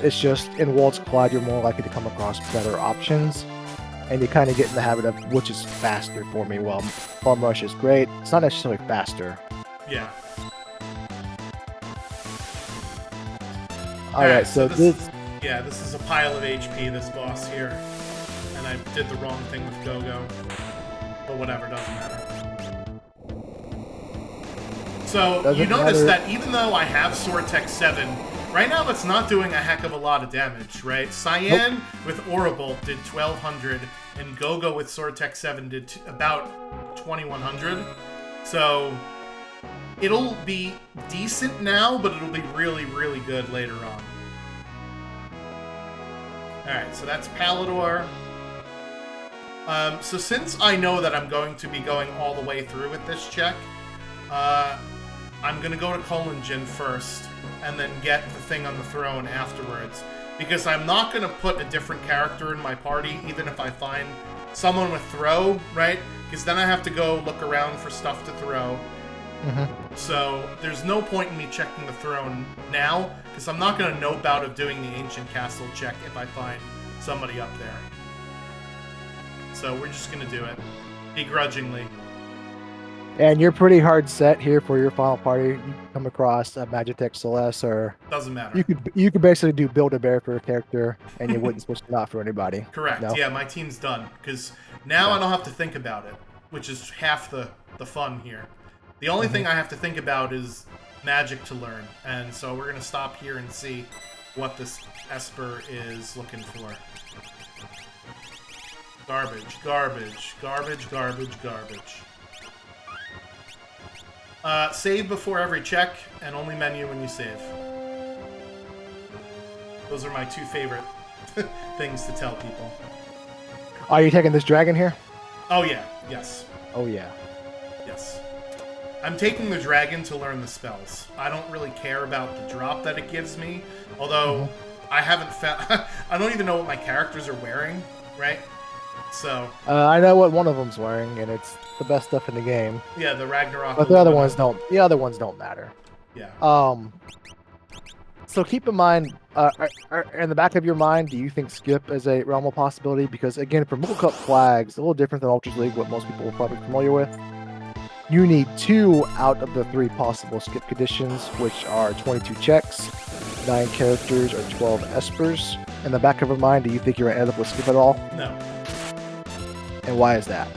It's just in Worlds Collide you're more likely to come across better options, and you kind of get in the habit of which is faster for me. Well, Bum Rush is great, it's not necessarily faster. Yeah. Alright, so this... Yeah, this is a pile of HP, this boss here. And I did the wrong thing with Go-Go. But whatever, doesn't matter. So, you notice that even though I have Sword Tech 7, right now it's not doing a heck of a lot of damage, right? Cyan with Aurabolt did 1200, and Go-Go with Sword Tech 7 did about 2100. So... it'll be decent now, but it'll be really, really good later on. Alright, so that's Palador. So since I know that I'm going to be going all the way through with this check, I'm going to go to Kolingen first, and then get the thing on the throne afterwards. Because I'm not going to put a different character in my party, even if I find someone with throw, right? Because then I have to go look around for stuff to throw. So there's no point in me checking the throne now, because I'm not going to nope out of doing the Ancient Castle check if I find somebody up there. So we're just going to do it, begrudgingly. And you're pretty hard set here for your final party. You come across a Magitech Celeste, or doesn't matter. You could basically do Build-A-Bear for a character, and you wouldn't switch it out for anybody. Correct. No? Yeah, my team's done, because now I don't have to think about it, which is half the fun here. The only thing I have to think about is magic to learn, and so we're going to stop here and see what this Esper is looking for. Garbage, garbage, garbage, garbage, garbage. Save before every check, and only menu when you save. Those are my 2 favorite things to tell people. Are you taking this dragon here? Oh yeah, yes. Oh yeah. Yes. I'm taking the dragon to learn the spells. I don't really care about the drop that it gives me, although I haven't found... I don't even know what my characters are wearing, right? So... I know what one of them's wearing, and it's the best stuff in the game. Yeah, the Ragnarok... But the other ones don't. The other ones don't matter. Yeah. So keep in mind, in the back of your mind, do you think skip is a realm of possibility? Because again, for Moogle Cup flags, a little different than Ultras League, what most people are probably familiar with. You need 2 out of the 3 possible skip conditions, which are 22 checks, 9 characters, or 12 espers. In the back of your mind, do you think you're gonna end up with skip at all? No. And why is that?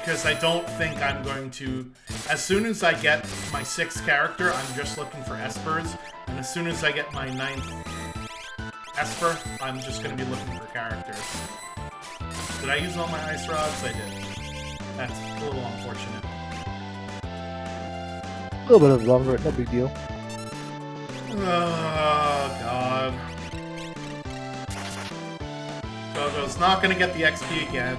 Because I don't think I'm going to... As soon as I get my 6th character, I'm just looking for espers. And as soon as I get my 9th esper, I'm just going to be looking for characters. Did I use all my ice rods? I did. That's a little unfortunate. A little bit of lumber, no big deal. Oh, God. Zozo's not going to get the XP again.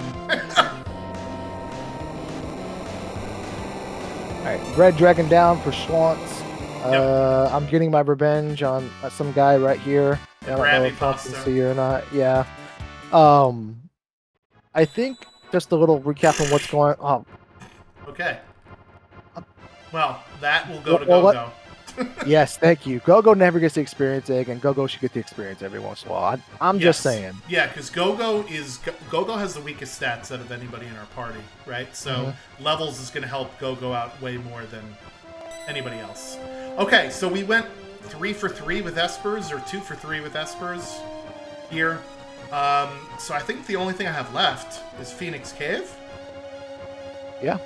Alright, red dragon down for Schwantz. Yep. I'm getting my revenge on some guy right here. I don't know if I can see or not. Yeah. I think just a little recap on what's going on. Okay. Well, that will go to Go-Go. Yes, thank you. Go-Go never gets the experience egg, and Go-Go should get the experience every once in a while. I'm just saying. Yeah, because Go-Go has the weakest stats out of anybody in our party, right? So levels is going to help Go-Go out way more than anybody else. Okay, so we went 3 for 3 with espers, or 2 for 3 with espers here. So I think the only thing I have left is Phoenix Cave. Yeah.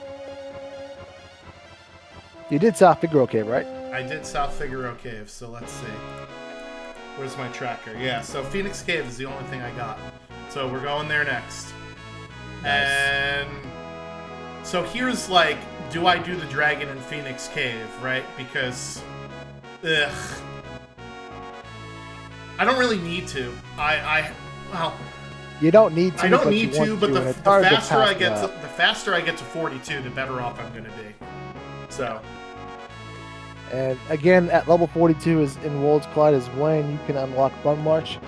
You did South Figaro Cave, right? I did South Figaro Cave, so let's see. Where's my tracker? Yeah, so Phoenix Cave is the only thing I got. So we're going there next. Nice. And so here's like, do I do the dragon in Phoenix Cave, right? Because, ugh. I don't really need to. Well, you don't need to. I don't need to, but the faster I get to, the faster I get to 42, the better off I'm going to be. So. And again, at level 42 is in Worlds Collide is when you can unlock Bum Rush,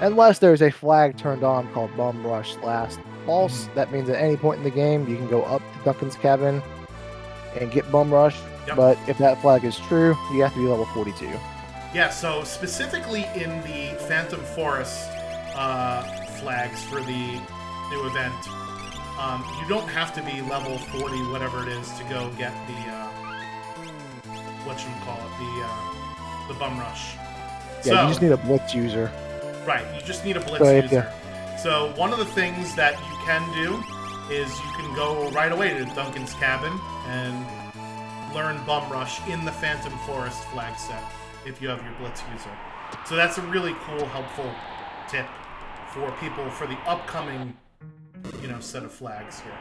unless there's a flag turned on called Bum Rush last false. That means at any point in the game you can go up to Duncan's cabin and get Bum Rush. Yep. But if that flag is true, you have to be level 42. Yeah. So specifically in the Phantom Forest flags for the new event, you don't have to be level 40, whatever it is, to go get the. The Bum Rush. Yeah, so, you just need a Blitz user. Right, you just need a Blitz user. So one of the things that you can do is you can go right away to Duncan's cabin and learn Bum Rush in the Phantom Forest flag set if you have your Blitz user. So that's a really cool, helpful tip for people for the upcoming, set of flags here.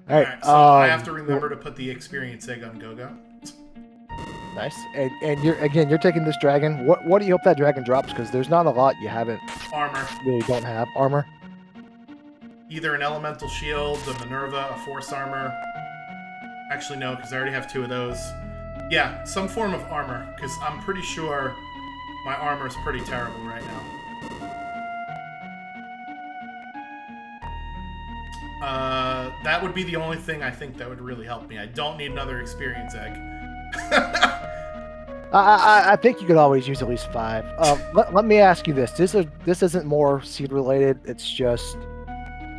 All right, so I have to remember to put the experience egg on Go-Go. Nice. And you're taking this dragon. What do you hope that dragon drops? Because there's not a lot you haven't. Armor. Really don't have armor. Either an elemental shield, a Minerva, a force armor. Actually, no, because I already have 2 of those. Yeah, some form of armor, because I'm pretty sure my armor is pretty terrible right now. That would be the only thing I think that would really help me. I don't need another experience egg. I think you could always use at least 5. Let me ask you this. This isn't more seed related. It's just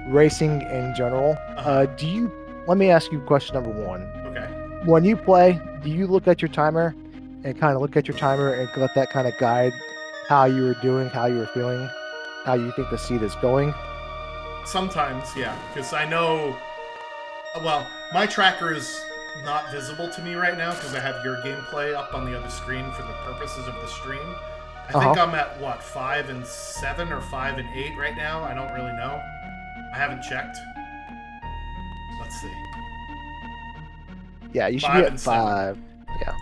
racing in general. Let me ask you question number 1. Okay. When you play, do you look at your timer and kind of let that kind of guide how you were doing, how you were feeling, how you think the seed is going? Sometimes, yeah, because I know. Well, my tracker is not visible to me right now because I have your gameplay up on the other screen for the purposes of the stream. I think I'm at, 5 and 7 or 5 and 8 right now? I don't really know. I haven't checked. Let's see. Yeah, you should be at 5. Yeah.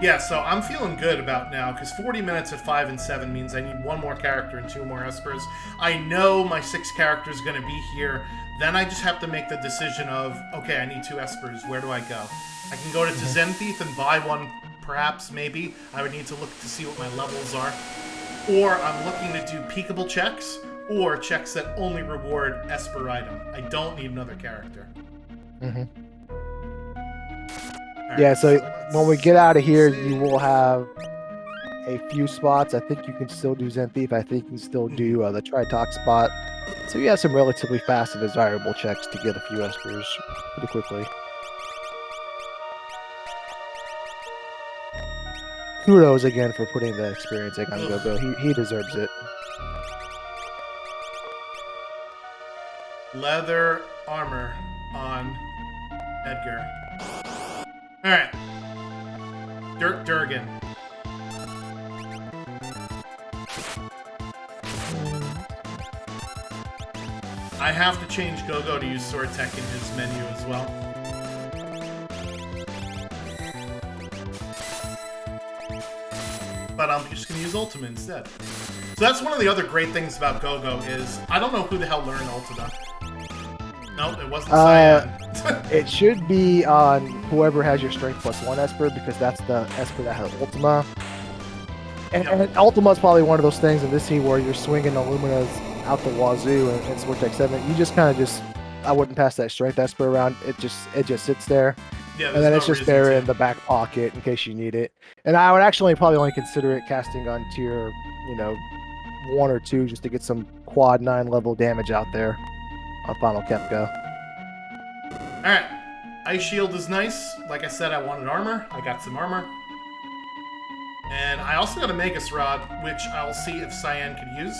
Yeah, so I'm feeling good about now, because 40 minutes at 5 and 7 means I need 1 more character and 2 more espers. I know my 6th character is going to be here. Then I just have to make the decision of, okay, I need 2 espers. Where do I go? I can go to Zentheath and buy 1, perhaps, maybe. I would need to look to see what my levels are. Or I'm looking to do peekable checks, or checks that only reward Esper item. I don't need another character. Mhm. All Yeah, right, so let's when we get out of here, see. you will have a few spots. I think you can still do Zen Thief. I think you can still do the Tritox spot. So you have some relatively fast and desirable checks to get a few Espers pretty quickly. Kudos again for putting the experience egg on Go-Go. He deserves it. Leather armor on Edgar. All right. Durgan. I have to change Go-Go to use Sword Tech in his menu as well. But I'm just going to use Ultima instead. So that's one of the other great things about Go-Go is I don't know who the hell learned Ultima. Nope, it wasn't Cyan. It should be on whoever has your Strength +1 Esper, because that's the Esper that has Ultima. And Ultima is probably one of those things in this scene where you're swinging Illuminas out the wazoo and Sword Tech 7. You just kind of I wouldn't pass that Strength Esper around. It just sits there. Yeah, and then it's just there in the back pocket in case you need it. And I would actually probably only consider it casting on tier, 1 or 2 just to get some quad 9 level damage out there on Final Kefka. Alright. Ice Shield is nice. Like I said, I wanted armor. I got some armor. And I also got a Magus Rod, which I'll see if Cyan can use.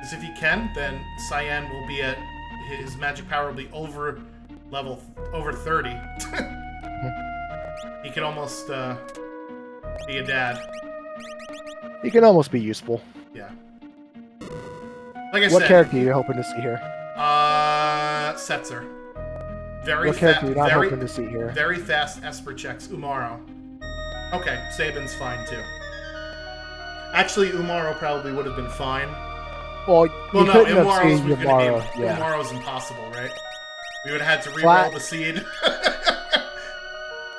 Because if he can, then Cyan will be at... His magic power will be over 30. He could almost be a dad. He can almost be useful. Yeah. Like I said... What character are you hoping to see here? Setzer. What character are you not hoping to see here? Very fast Esper checks. Umaro. Okay, Sabin's fine too. Actually, Umaro probably would have been fine. Well no, Umaro's was Umaro, gonna be... yeah. Umaro's impossible, right? We would have had to re-roll the seed.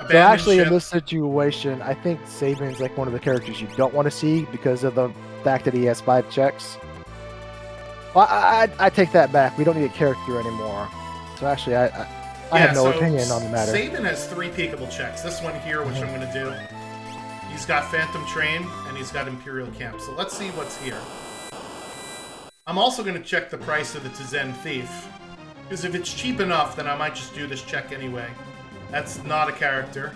So actually, in this situation, I think Sabin's like one of the characters you don't want to see because of the fact that he has 5 checks. Well, I take that back. We don't need a character anymore. So actually, I have no opinion on the matter. Sabin has 3 peekable checks. This one here, which I'm going to do. He's got Phantom Train, and he's got Imperial Camp. So let's see what's here. I'm also going to check the price of the Zen Thief. Because if it's cheap enough, then I might just do this check anyway. That's not a character.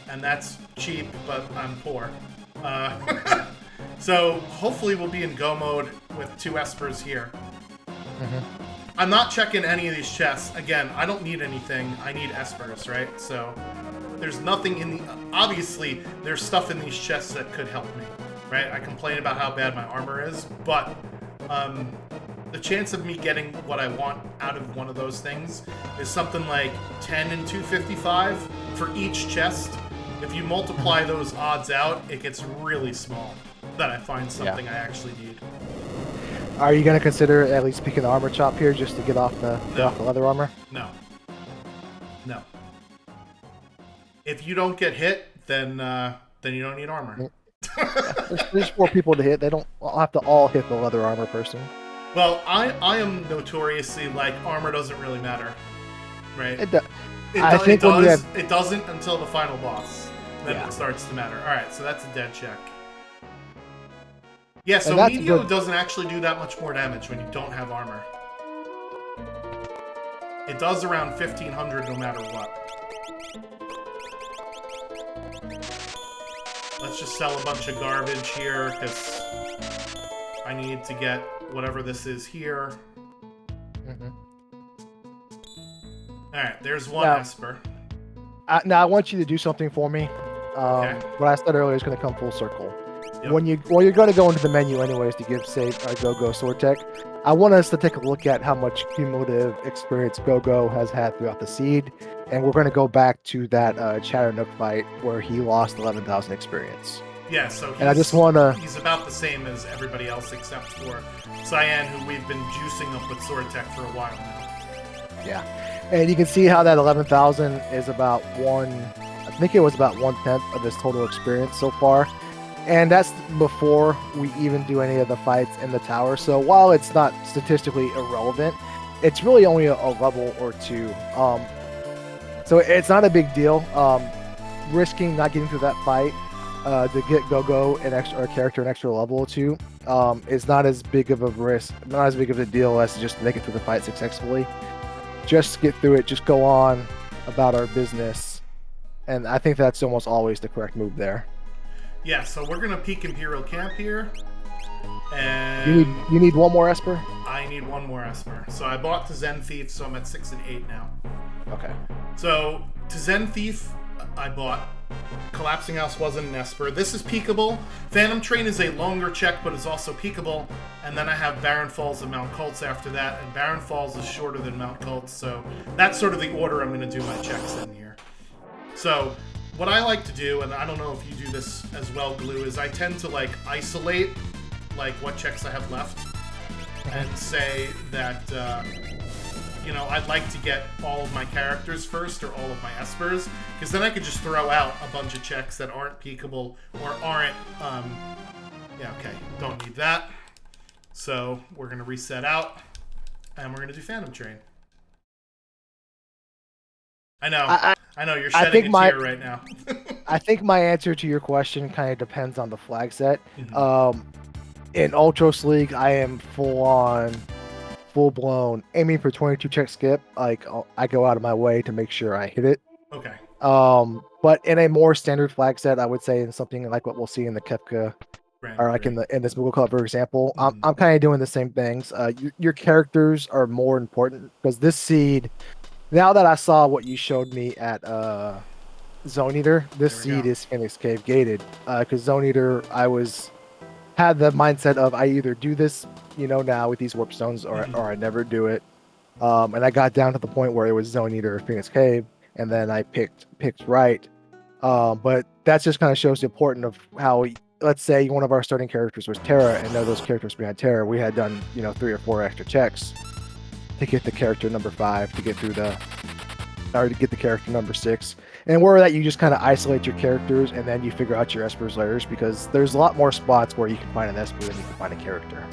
And that's cheap, but I'm poor. So hopefully we'll be in go mode with 2 Espers here. I'm not checking any of these chests. Again, I don't need anything. I need Espers, right? So there's nothing in the... Obviously, there's stuff in these chests that could help me, right? I complain about how bad my armor is, but the chance of me getting what I want out of one of those things is something like 10 and 255 for each chest. If you multiply those odds out, it gets really small that I find something I actually need. Are you going to consider at least picking the armor chop here just to get off the leather armor? No. No. If you don't get hit, then you don't need armor. There's 4 people to hit. They don't have to all hit the leather armor person. Well, I am notoriously like armor doesn't really matter, right? It doesn't until the final boss. Then it starts to matter. All right, so that's a dead check. Yeah, so Meteor doesn't actually do that much more damage when you don't have armor. It does around 1500 no matter what. Let's just sell a bunch of garbage here, because I need to get whatever this is here. Alright, there's one Esper. Now, I want you to do something for me. Okay. What I said earlier is going to come full circle. Yep. When you're going to go into the menu anyways to give, say, Go-Go Sword Tech, I want us to take a look at how much cumulative experience Go-Go has had throughout the seed, and we're going to go back to that Chatternook fight where he lost 11,000 experience. Yeah, so and I just want to... He's about the same as everybody else except for Cyan, who we've been juicing up with Sword Tech for a while now. Yeah, and you can see how that 11,000 is about I think it was about 1/10 of his total experience so far. And that's before we even do any of the fights in the tower. So while it's not statistically irrelevant, it's really only a level or two. So it's not a big deal. Risking not getting through that fight to get Go-Go an extra character an extra level or two is not as big of a risk, not as big of a deal as to just make it through the fight successfully. Just get through it. Just go on about our business, and I think that's almost always the correct move there. Yeah, so we're gonna peek Imperial Camp here, and you need one more Esper. I need one more Esper. So I bought to Zen Thief, so I'm at 6 and 8 now. Okay. So to Zen Thief, I bought. Collapsing House wasn't an Esper. This is peekable. Phantom Train is a longer check, but is also peekable. And then I have Barren Falls and Mount Cults after that, and Barren Falls is shorter than Mount Cults, so that's sort of the order I'm going to do my checks in here. So what I like to do, and I don't know if you do this as well, Glue, is I tend to like isolate like what checks I have left and say that you know, I'd like to get all of my characters first or all of my Espers, because then I could just throw out a bunch of checks that aren't peekable or aren't yeah, okay, don't need that. So we're going to reset out and we're going to do Phantom Train. I know. I know you're shedding a tear right now. I think my answer to your question kind of depends on the flag set. Mm-hmm. In Ultros League, I am full-blown aiming for 22 check skip. Like I go out of my way to make sure I hit it. Okay. But in a more standard flag set, I would say in something like what we'll see in the Kefka, or like in this Moogle Club, for example, Mm-hmm. I'm kind of doing the same things. Your characters are more important because this seed. Now that I saw what you showed me at Zone Eater, this seed is Phoenix Cave gated. Because Zone Eater, I had the mindset of I either do this, you know, now with these warp stones, or I never do it. And I got down to the point where it was Zone Eater or Phoenix Cave, and then I picked right. But that just kind of shows the importance of how, let's say one of our starting characters was Terra, and none of those characters behind Terra, we had done, you know, 3 or 4 extra checks to get the character number 5, to get through or to get the character number 6. And where that you just kind of isolate your characters and then you figure out your Esper's layers, because there's a lot more spots where you can find an Esper than you can find a character.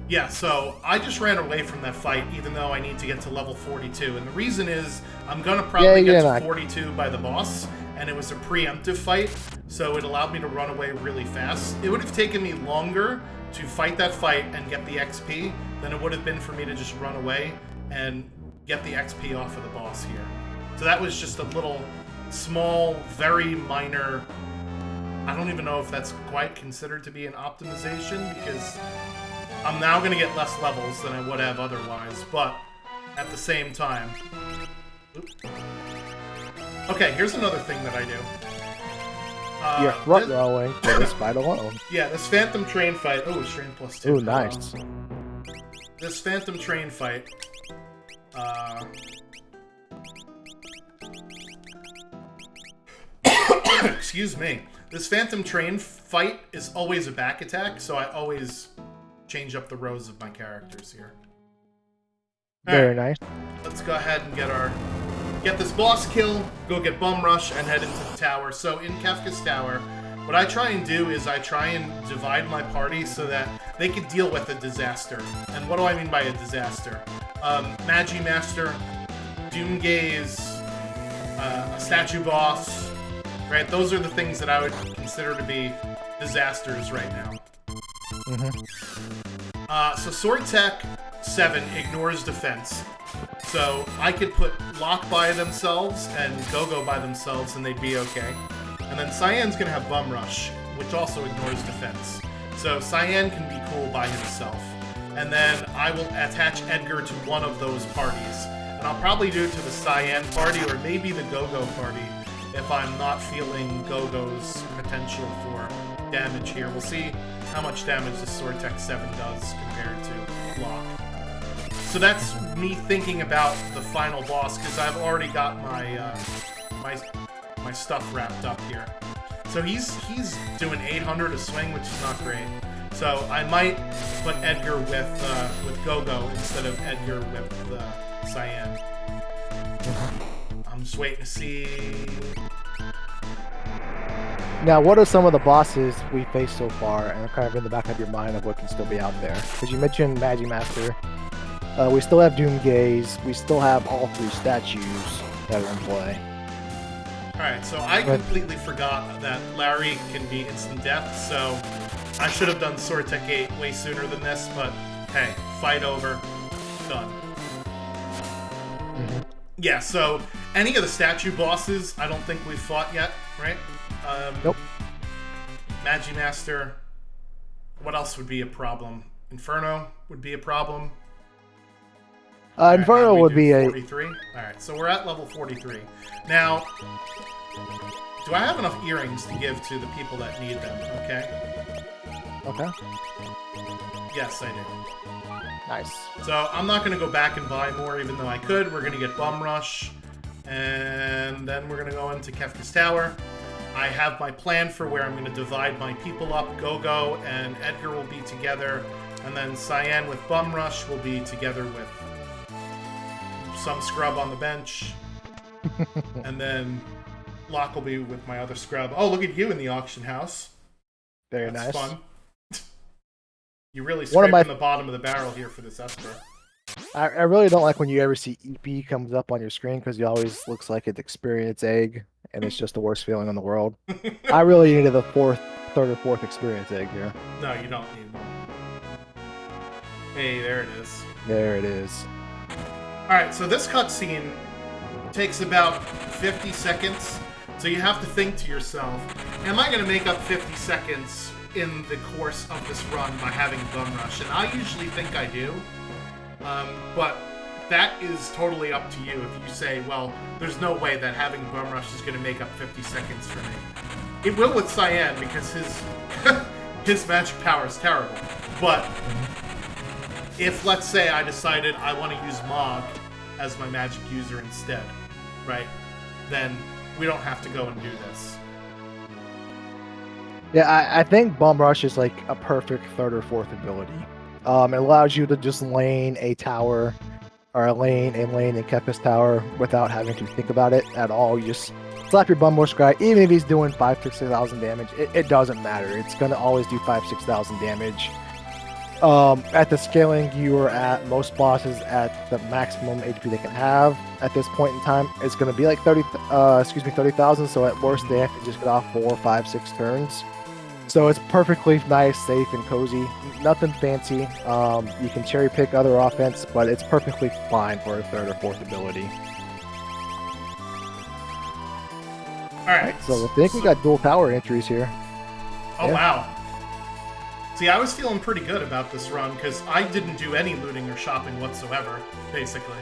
Yeah, so I just ran away from that fight even though I need to get to level 42. And the reason is I'm going to probably get to 42 by the boss, and it was a preemptive fight, so it allowed me to run away really fast. It would have taken me longer to fight that fight and get the XP than it would have been for me to just run away and get the XP off of the boss here. So that was just a little small, very minor, I don't even know if that's quite considered to be an optimization, because I'm now going to get less levels than I would have otherwise, but at the same time... Oops. Okay, here's another thing that I do. You're front rowing for this fight alone. Yeah, this Phantom Train fight... Oh, Strain +2. Ooh, nice. This Phantom Train fight... Excuse me. This Phantom Train fight is always a back attack, so I always change up the rows of my characters here. Very nice. Let's go ahead and get this boss kill, go get Bum Rush, and head into the tower. So in Kefka's tower, what I try and do is I try and divide my party so that they could deal with a disaster. And what do I mean by a disaster? Magi Master, Doomgaze, a statue boss, right? Those are the things that I would consider to be disasters right now. So Sword Tech 7 ignores defense. So I could put Lock by themselves and Go-Go by themselves and they'd be okay. And then Cyan's gonna have Bum Rush, which also ignores defense. So Cyan can be cool by himself. And then I will attach Edgar to one of those parties. And I'll probably do it to the Cyan party or maybe the Go-Go party if I'm not feeling Go-Go's potential for damage here. We'll see how much damage the Sword Tech 7 does compared to Lock. So that's me thinking about the final boss, because I've already got my my stuff wrapped up here. So he's doing 800 a swing, which is not great. So I might put Edgar with Go-Go instead of Edgar with Cyan. I'm just waiting to see. Now, what are some of the bosses we faced so far, and kind of in the back of your mind of what can still be out there? Because you mentioned Magi Master. We still have Doomgaze. We still have all 3 statues that are in play. Alright, so I completely forgot that Larry can be instant death, so I should have done Sword Tech 8 way sooner than this, but hey, fight over. Done. Yeah, so any of the statue bosses, I don't think we've fought yet, right? Nope. Magi Master. What else would be a problem? Inferno would be a problem. Inferno would be 43. Alright, so we're at level 43. Now, do I have enough earrings to give to the people that need them? Okay. Okay. Yes, I do. Nice. So I'm not going to go back and buy more, even though I could. We're going to get Bum Rush, and then we're going to go into Kefka's Tower. I have my plan for where I'm going to divide my people up. Go-Go and Edgar will be together, and then Cyan with Bum Rush will be together with some scrub on the bench, and then Locke will be with my other scrub. Oh, look at you in the auction house. Very That's nice. fun. You really scraping the bottom of the barrel here for this Esper. I really don't like when you ever see EP comes up on your screen because it always looks like it's Experience Egg, and it's just the worst feeling in the world. I really needed the third or fourth Experience Egg here. No, you don't need one. Hey, there it is. There it is. Alright, so this cutscene takes about 50 seconds, so you have to think to yourself, am I going to make up 50 seconds in the course of this run by having Bum Rush? And I usually think I do, but that is totally up to you if you say, well, there's no way that having Bum Rush is going to make up 50 seconds for me. It will with Cyan, because his his magic power is terrible, but if, let's say, I decided I want to use Mog as my magic user instead, right? Then we don't have to go and do this. Yeah, I think Bum Rush is like a perfect third or fourth ability. It allows you to just lane a tower, or a lane in Kefka's Tower without having to think about it at all. You just slap your Bum Rush guy, even if he's doing 5,000-6,000 damage, it doesn't matter. It's going to always do 5,000-6,000 damage. At the scaling you are at, most bosses at the maximum HP they can have at this point in time, it's going to be like 30,000. So at worst, they have to just get off 4, 5, 6 turns. So it's perfectly nice, safe, and cozy. Nothing fancy. You can cherry pick other offense, but it's perfectly fine for a third or fourth ability. All right. So I think we got dual tower entries here. Oh, yeah. Wow. See, I was feeling pretty good about this run, because I didn't do any looting or shopping whatsoever, basically.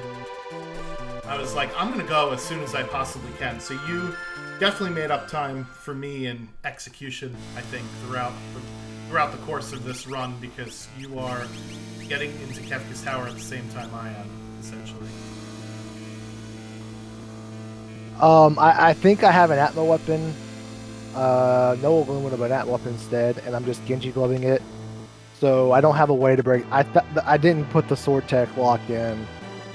I was like, I'm going to go as soon as I possibly can. So you definitely made up time for me in execution, I think, throughout the course of this run, because you are getting into Kefka's Tower at the same time I am, essentially. I think I have an Atma weapon. No aluminum, but Atma weapon instead, and I'm just Genji gloving it. So I don't have a way to break. I didn't put the sword tech lock in.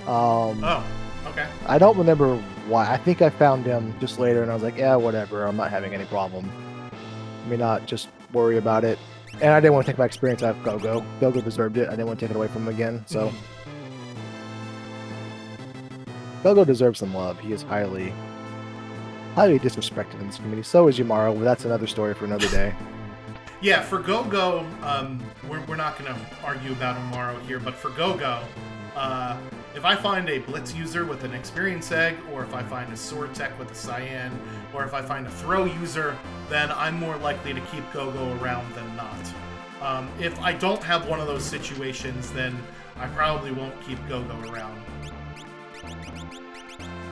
Oh, okay. I don't remember why. I think I found him just later, and I was like, yeah, whatever. I'm not having any problem. Let me not just worry about it. And I didn't want to take my experience out of Go-Go. Go-Go deserved it. I didn't want to take it away from him again. So Go-Go deserves some love. He is highly disrespected in this community. So is Yamaro, but that's another story for another day. Yeah, for Go-Go, we're not going to argue about Amaro here, but for Go-Go, if I find a Blitz user with an Experience Egg, or if I find a Sword Tech with a Cyan, or if I find a Throw user, then I'm more likely to keep Go-Go around than not. If I don't have one of those situations, then I probably won't keep Go-Go around.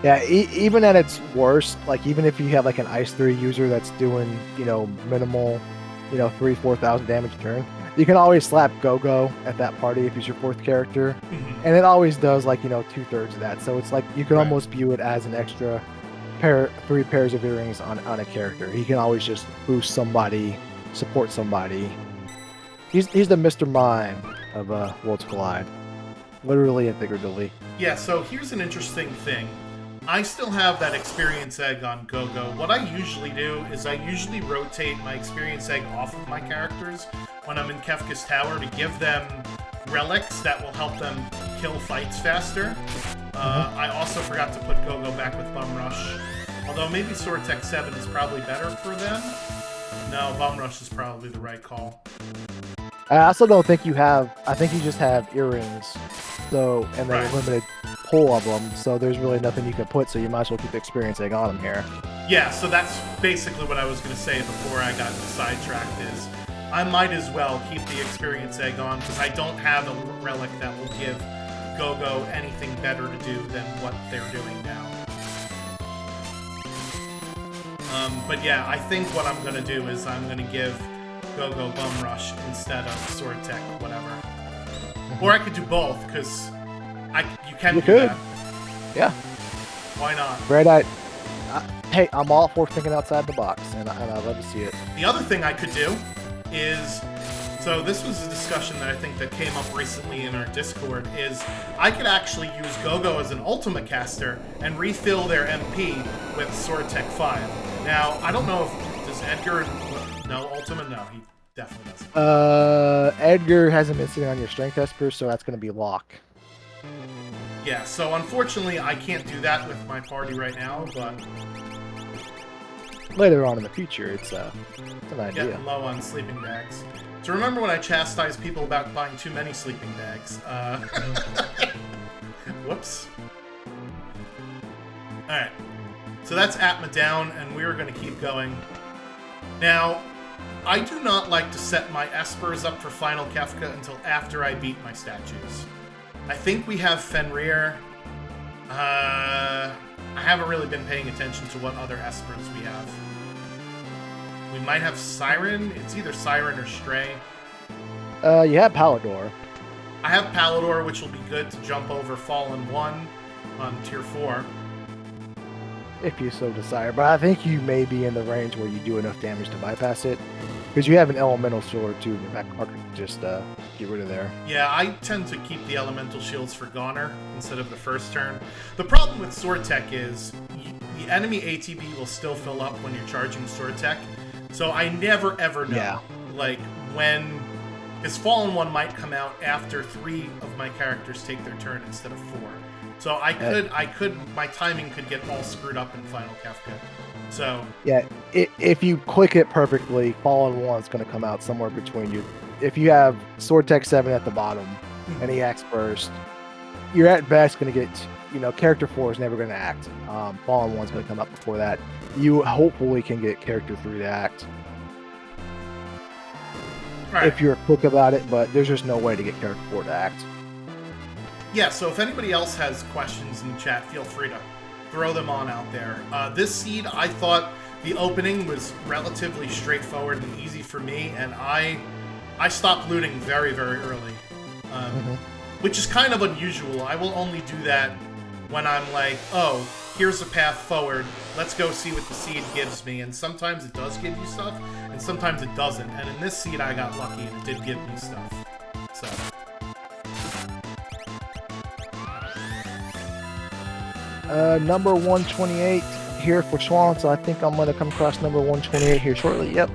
Yeah, even at its worst, like even if you have like an Ice 3 user that's doing, minimal, 3,000-4,000 damage a turn, you can always slap Go-Go at that party if he's your fourth character. And it always does like, 2/3 of that. So it's like you can almost view it as an extra 3 pairs of earrings on a character. He can always just boost somebody, support somebody. He's the Mr. Mime of Worlds Collide. Literally and figuratively. Yeah, so here's an interesting thing. I still have that experience egg on Go-Go. What I usually do is I usually rotate my experience egg off of my characters when I'm in Kefka's Tower to give them relics that will help them kill fights faster. I also forgot to put Go-Go back with Bum Rush. Although maybe Sword Tech 7 is probably better for them. No, Bum Rush is probably the right call. I also don't think you have. I think you just have earrings, so and they're Right. a limited pool of them. So there's really nothing you can put. So you might as well keep the experience egg on them here. Yeah, so that's basically what I was going to say before I got sidetracked is I might as well keep the experience egg on because I don't have a relic that will give Go-Go anything better to do than what they're doing now. But yeah, I think what I'm going to do is I'm going to give Go-Go Bum Rush instead of Sword Tech, whatever. Or I could do both, because you can do that. Yeah. Why not? Great. Hey, I'm all for thinking outside the box, and I love to see it. The other thing I could do is, so this was a discussion that I think that came up recently in our Discord, is I could actually use Go-Go as an Ultima caster and refill their MP with Sword Tech 5. Now, I don't know if, does Edgar know Ultima? No, he definitely doesn't. Edgar hasn't been sitting on your strength esper, so that's going to be lock. Yeah, so unfortunately I can't do that with my party right now, but Later on in the future, it's an idea. getting low on sleeping bags. So remember when I chastised people about buying too many sleeping bags? Whoops. Alright. So that's Atma down, and we're going to keep going. Now, I do not like to set my Espers up for Final Kefka until after I beat my statues. I think we have Fenrir. I haven't really been paying attention to what other Espers we have. We might have Siren. It's either Siren or Stray. You have Palador. I have Palador, which will be good to jump over Fallen 1 on Tier 4. If you so desire, but I think you may be in the range where you do enough damage to bypass it, because you have an elemental sword too in your back pocket. Just get rid of there. Yeah, I tend to keep the elemental shields for Goner instead of the first turn. The problem with Sword Tech is the enemy ATB will still fill up when you're charging Sword Tech, so I never ever know. Like when his Fallen 1 might come out after 3 of my characters take their turn instead of 4. So my timing could get all screwed up in Final Kefka. So yeah, if you click it perfectly, Fallen 1 is going to come out somewhere between you. If you have Sword Tech 7 at the bottom and he acts first, you're at best going to get, character 4 is never going to act. Fallen 1 is going to come up before that. You hopefully can get character 3 to act. Right. If you're quick about it, but there's just no way to get character 4 to act. Yeah, so if anybody else has questions in the chat, feel free to throw them on out there. This seed, I thought the opening was relatively straightforward and easy for me, and I stopped looting very, very early, which is kind of unusual. I will only do that when I'm like, oh, here's a path forward. Let's go see what the seed gives me. And sometimes it does give you stuff, and sometimes it doesn't. And in this seed, I got lucky, and it did give me stuff. So... number 128 here for Schwan, so I think I'm going to come across number 128 here shortly. Yep.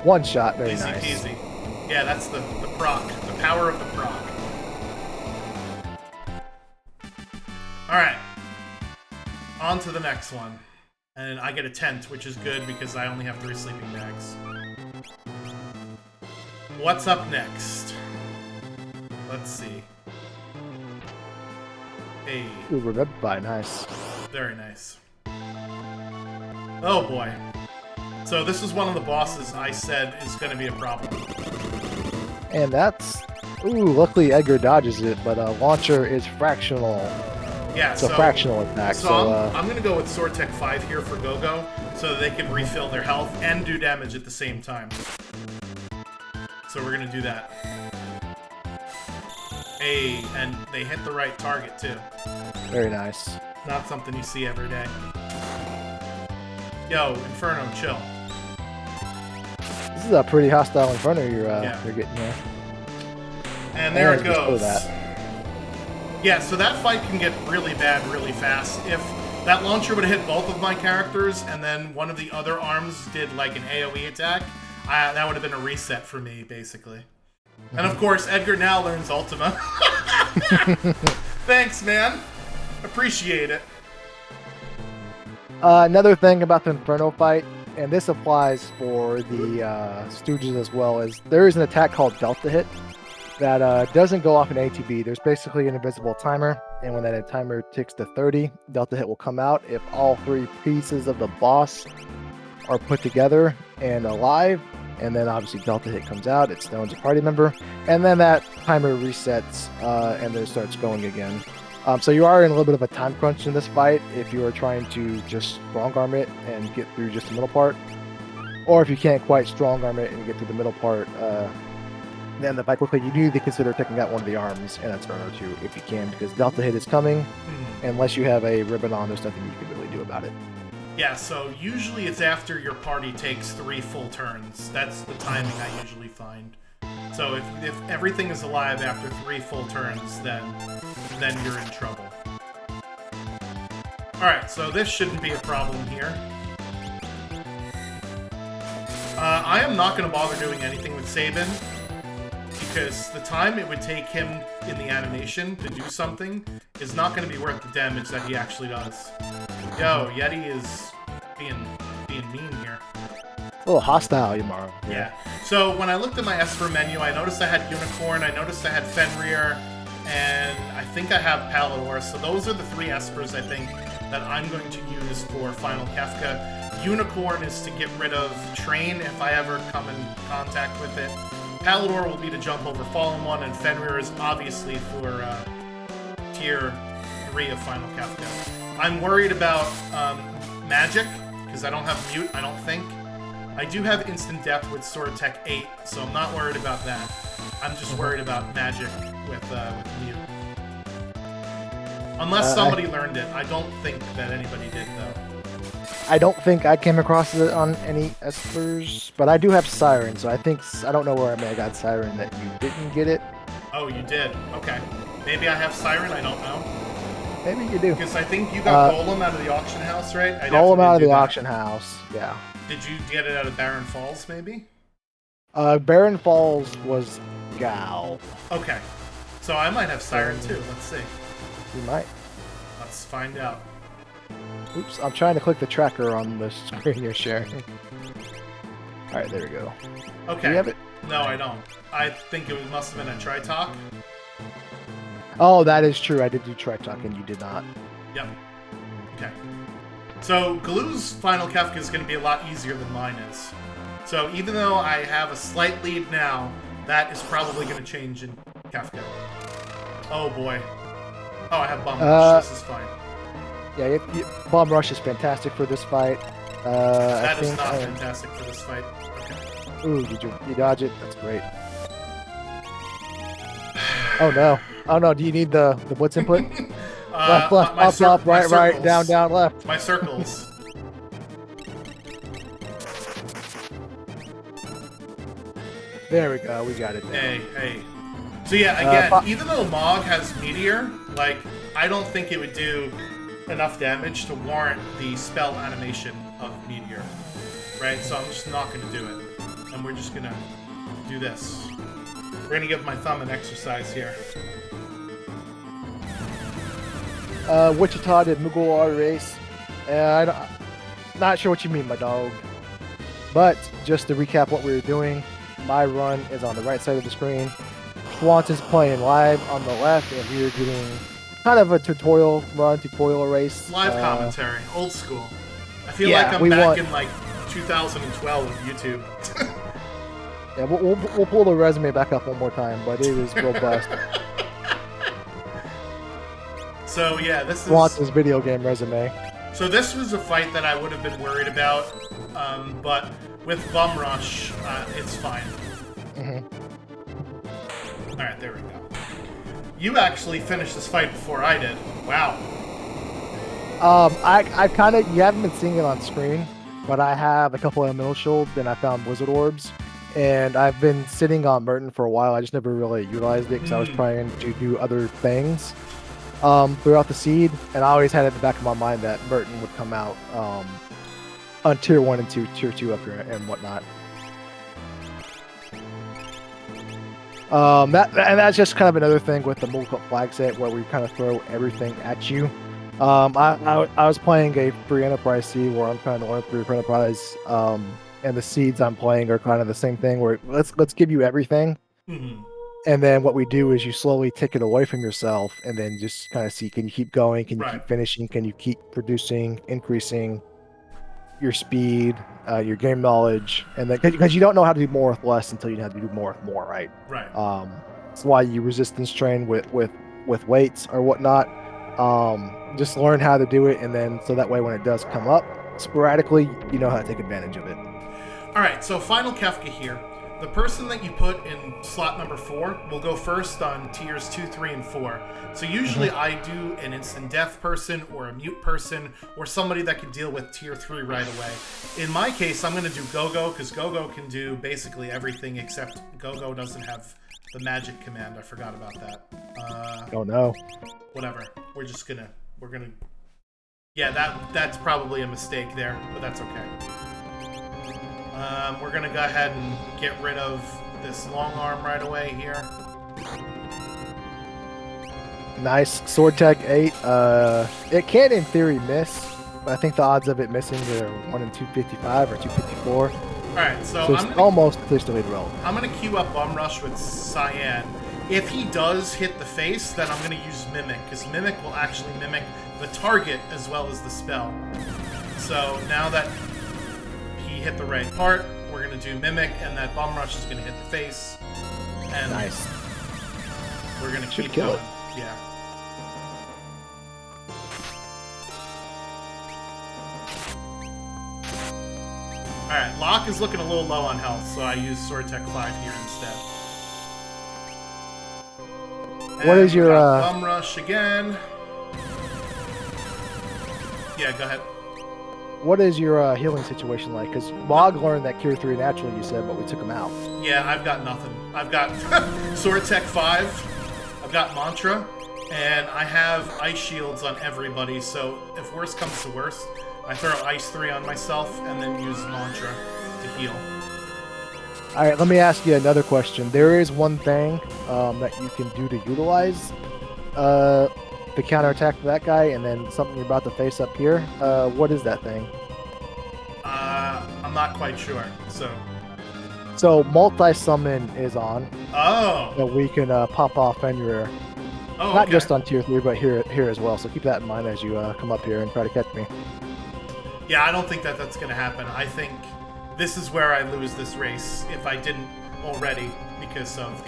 One shot, very easy nice. Peasy. Yeah, that's the proc, the power of the proc. Alright. On to the next one. And I get a tent, which is good because I only have 3 sleeping bags. What's up next? Let's see. Hey. Ooh, remember by nice. Very nice. Oh boy. So this is one of the bosses I said is going to be a problem. And that's... Ooh, luckily Edgar dodges it, but launcher is fractional. Yeah, it's a fractional attack. So I'm going to go with Sword Tech 5 here for Go-Go, so that they can refill their health and do damage at the same time. So we're going to do that. Hey, and they hit the right target too. Very nice. Not something you see every day. Yo, Inferno, chill. This is a pretty hostile Inferno you're getting there. And there it goes. Yeah, so that fight can get really bad really fast. If that launcher would have hit both of my characters, and then one of the other arms did like an AoE attack, that would have been a reset for me, basically. And of course, Edgar now learns Ultima. Thanks, man. Appreciate it. Another thing about the Inferno fight, and this applies for the Stooges as well, is there is an attack called Delta Hit that doesn't go off an ATB. There's basically an invisible timer, and when that timer ticks to 30, Delta Hit will come out. If all 3 pieces of the boss are put together and alive, and then obviously Delta Hit comes out, it stones a party member, and then that timer resets and then it starts going again. So you are in a little bit of a time crunch in this fight if you are trying to just strong arm it and get through just the middle part, or if you can't quite strong arm it and get through the middle part, then the fight quickly, you need to consider taking out one of the arms and Inferno too if you can, because Delta Hit is coming. Unless you have a ribbon on, there's nothing you can really do about it. Yeah, so usually it's after your party takes 3 full turns. That's the timing I usually find. So if everything is alive after 3 full turns, then you're in trouble. Alright, so this shouldn't be a problem here. I am not going to bother doing anything with Sabin, because the time it would take him in the animation to do something is not going to be worth the damage that he actually does. Yo, Yeti is being mean here. A little hostile, Yamaru. Yeah. So when I looked at my Esper menu, I noticed I had Unicorn, I noticed I had Fenrir, and I think I have Palador. So those are the 3 Espers, I think, that I'm going to use for Final Kefka. Unicorn is to get rid of Train if I ever come in contact with it. Palador will be to jump over Fallen One, and Fenrir is obviously for Tier 3 of Final Kefka. I'm worried about Magic, because I don't have Mute, I don't think. I do have Instant Death with Sword Tech 8, so I'm not worried about that. I'm just worried about Magic with Mute. Unless somebody learned it. I don't think that anybody did, though. I don't think I came across it on any Espers, but I do have Siren, so I don't know where I may have got Siren that you didn't get it. Oh, you did? Okay. Maybe I have Siren, I don't know. Maybe you do. Because I think you got Golem out of the auction house, right? Golem out of the auction house, yeah. Did you get it out of Barren Falls, maybe? Barren Falls was Gal. Okay. So I might have Siren too, let's see. You might. Let's find out. Oops, I'm trying to click the tracker on the screen you're sharing. Alright, there we go. Okay. Do you have it? No, I don't. I think it must have been a Tritalk. Oh, that is true. I did do Tritalk and you did not. Yep. Okay. So, Glue's Final Kefka is going to be a lot easier than mine is. So, even though I have a slight lead now, that is probably going to change in Kefka. Oh boy. Oh, I have Bum Rush. This is fine. Yeah, Bomb Rush is fantastic for this fight. That is not fantastic for this fight. Okay. Ooh, did you dodge it? That's great. Oh no. Oh no, do you need the blitz input? Left, up, right, down, left. My circles. There we go, we got it. Hey. So yeah, again, even though Mog has Meteor, like, I don't think it would do enough damage to warrant the spell animation of Meteor. Right? So I'm just not going to do it. And we're just going to do this. We're going to give my thumb an exercise here. Wichita did Moogle auto race. Not sure what you mean, my dog. But just to recap what we were doing, my run is on the right side of the screen. Swanson's playing live on the left, and we are doing kind of a tutorial race. Live commentary, old school. I feel like I'm back in like 2012 with YouTube. Yeah, we'll pull the resume back up one more time, but it is robust. So yeah, this is Swanson's video game resume. So this was a fight that I would have been worried about, but with Bum Rush, it's fine. Alright, there we go. You actually finished this fight before I did. Wow. I kind of, you haven't been seeing it on screen, but I have a couple of Mill Shield, and I found Blizzard Orbs, and I've been sitting on Merton for a while. I just never really utilized it because I was trying to do other things. throughout the seed, and I always had it in the back of my mind that Merton would come out on tier 1 and tier 2 up here and whatnot. That's just kind of another thing with the Moogle Cup flag set where we kind of throw everything at you. I was playing a free enterprise seed where I'm trying to learn free enterprise, and the seeds I'm playing are kind of the same thing where let's give you everything, and then what we do is you slowly take it away from yourself, and then just kind of see, can you keep going, can you keep finishing, can you keep producing, increasing your speed, your game knowledge, and then because you don't know how to do more with less until you know how to do more with more, right? That's why you resistance train with weights or whatnot. Just learn how to do it, and then so that way when it does come up sporadically, you know how to take advantage of it. All right, so final Kefka here. The person that you put in slot number 4 will go first on tiers 2, 3, and 4. So usually I do an instant death person or a mute person or somebody that can deal with tier 3 right away. In my case, I'm going to do Gogo because Gogo can do basically everything except Gogo doesn't have the magic command. I forgot about that. Oh no. Whatever. We're gonna. Yeah, that's probably a mistake there, but that's okay. We're gonna go ahead and get rid of this long arm right away here. Nice. Sword Tech 8. It can in theory miss, but I think the odds of it missing are 1 in 255 or 254. Alright, so it's almost statistically relevant. I'm gonna queue up Bum Rush with Cyan. If he does hit the face, then I'm gonna use Mimic, because Mimic will actually mimic the target as well as the spell. So now that he hit the right part, we're gonna do Mimic, and that Bum Rush is gonna hit the face. And nice. We're gonna Should keep kill going. it. Yeah. Alright, Locke is looking a little low on health, so I use Sword Tech 5 here instead. What is your Bum Rush again? Yeah, go ahead. What is your healing situation like? Because Mog learned that Cure 3 naturally, you said, but we took him out. Yeah, I've got nothing. I've got Sword Tech 5, I've got Mantra, and I have Ice Shields on everybody, so if worst comes to worst, I throw Ice 3 on myself and then use Mantra to heal. Alright, let me ask you another question. There is one thing that you can do to utilize the counterattack for that guy, and then something you're about to face up here. What is that thing? I'm not quite sure, So multi-summon is on. Oh! So we can pop off Fenrir. Oh, Not just on tier 3, but here as well. So keep that in mind as you come up here and try to catch me. Yeah, I don't think that's going to happen. I think this is where I lose this race, if I didn't already, because of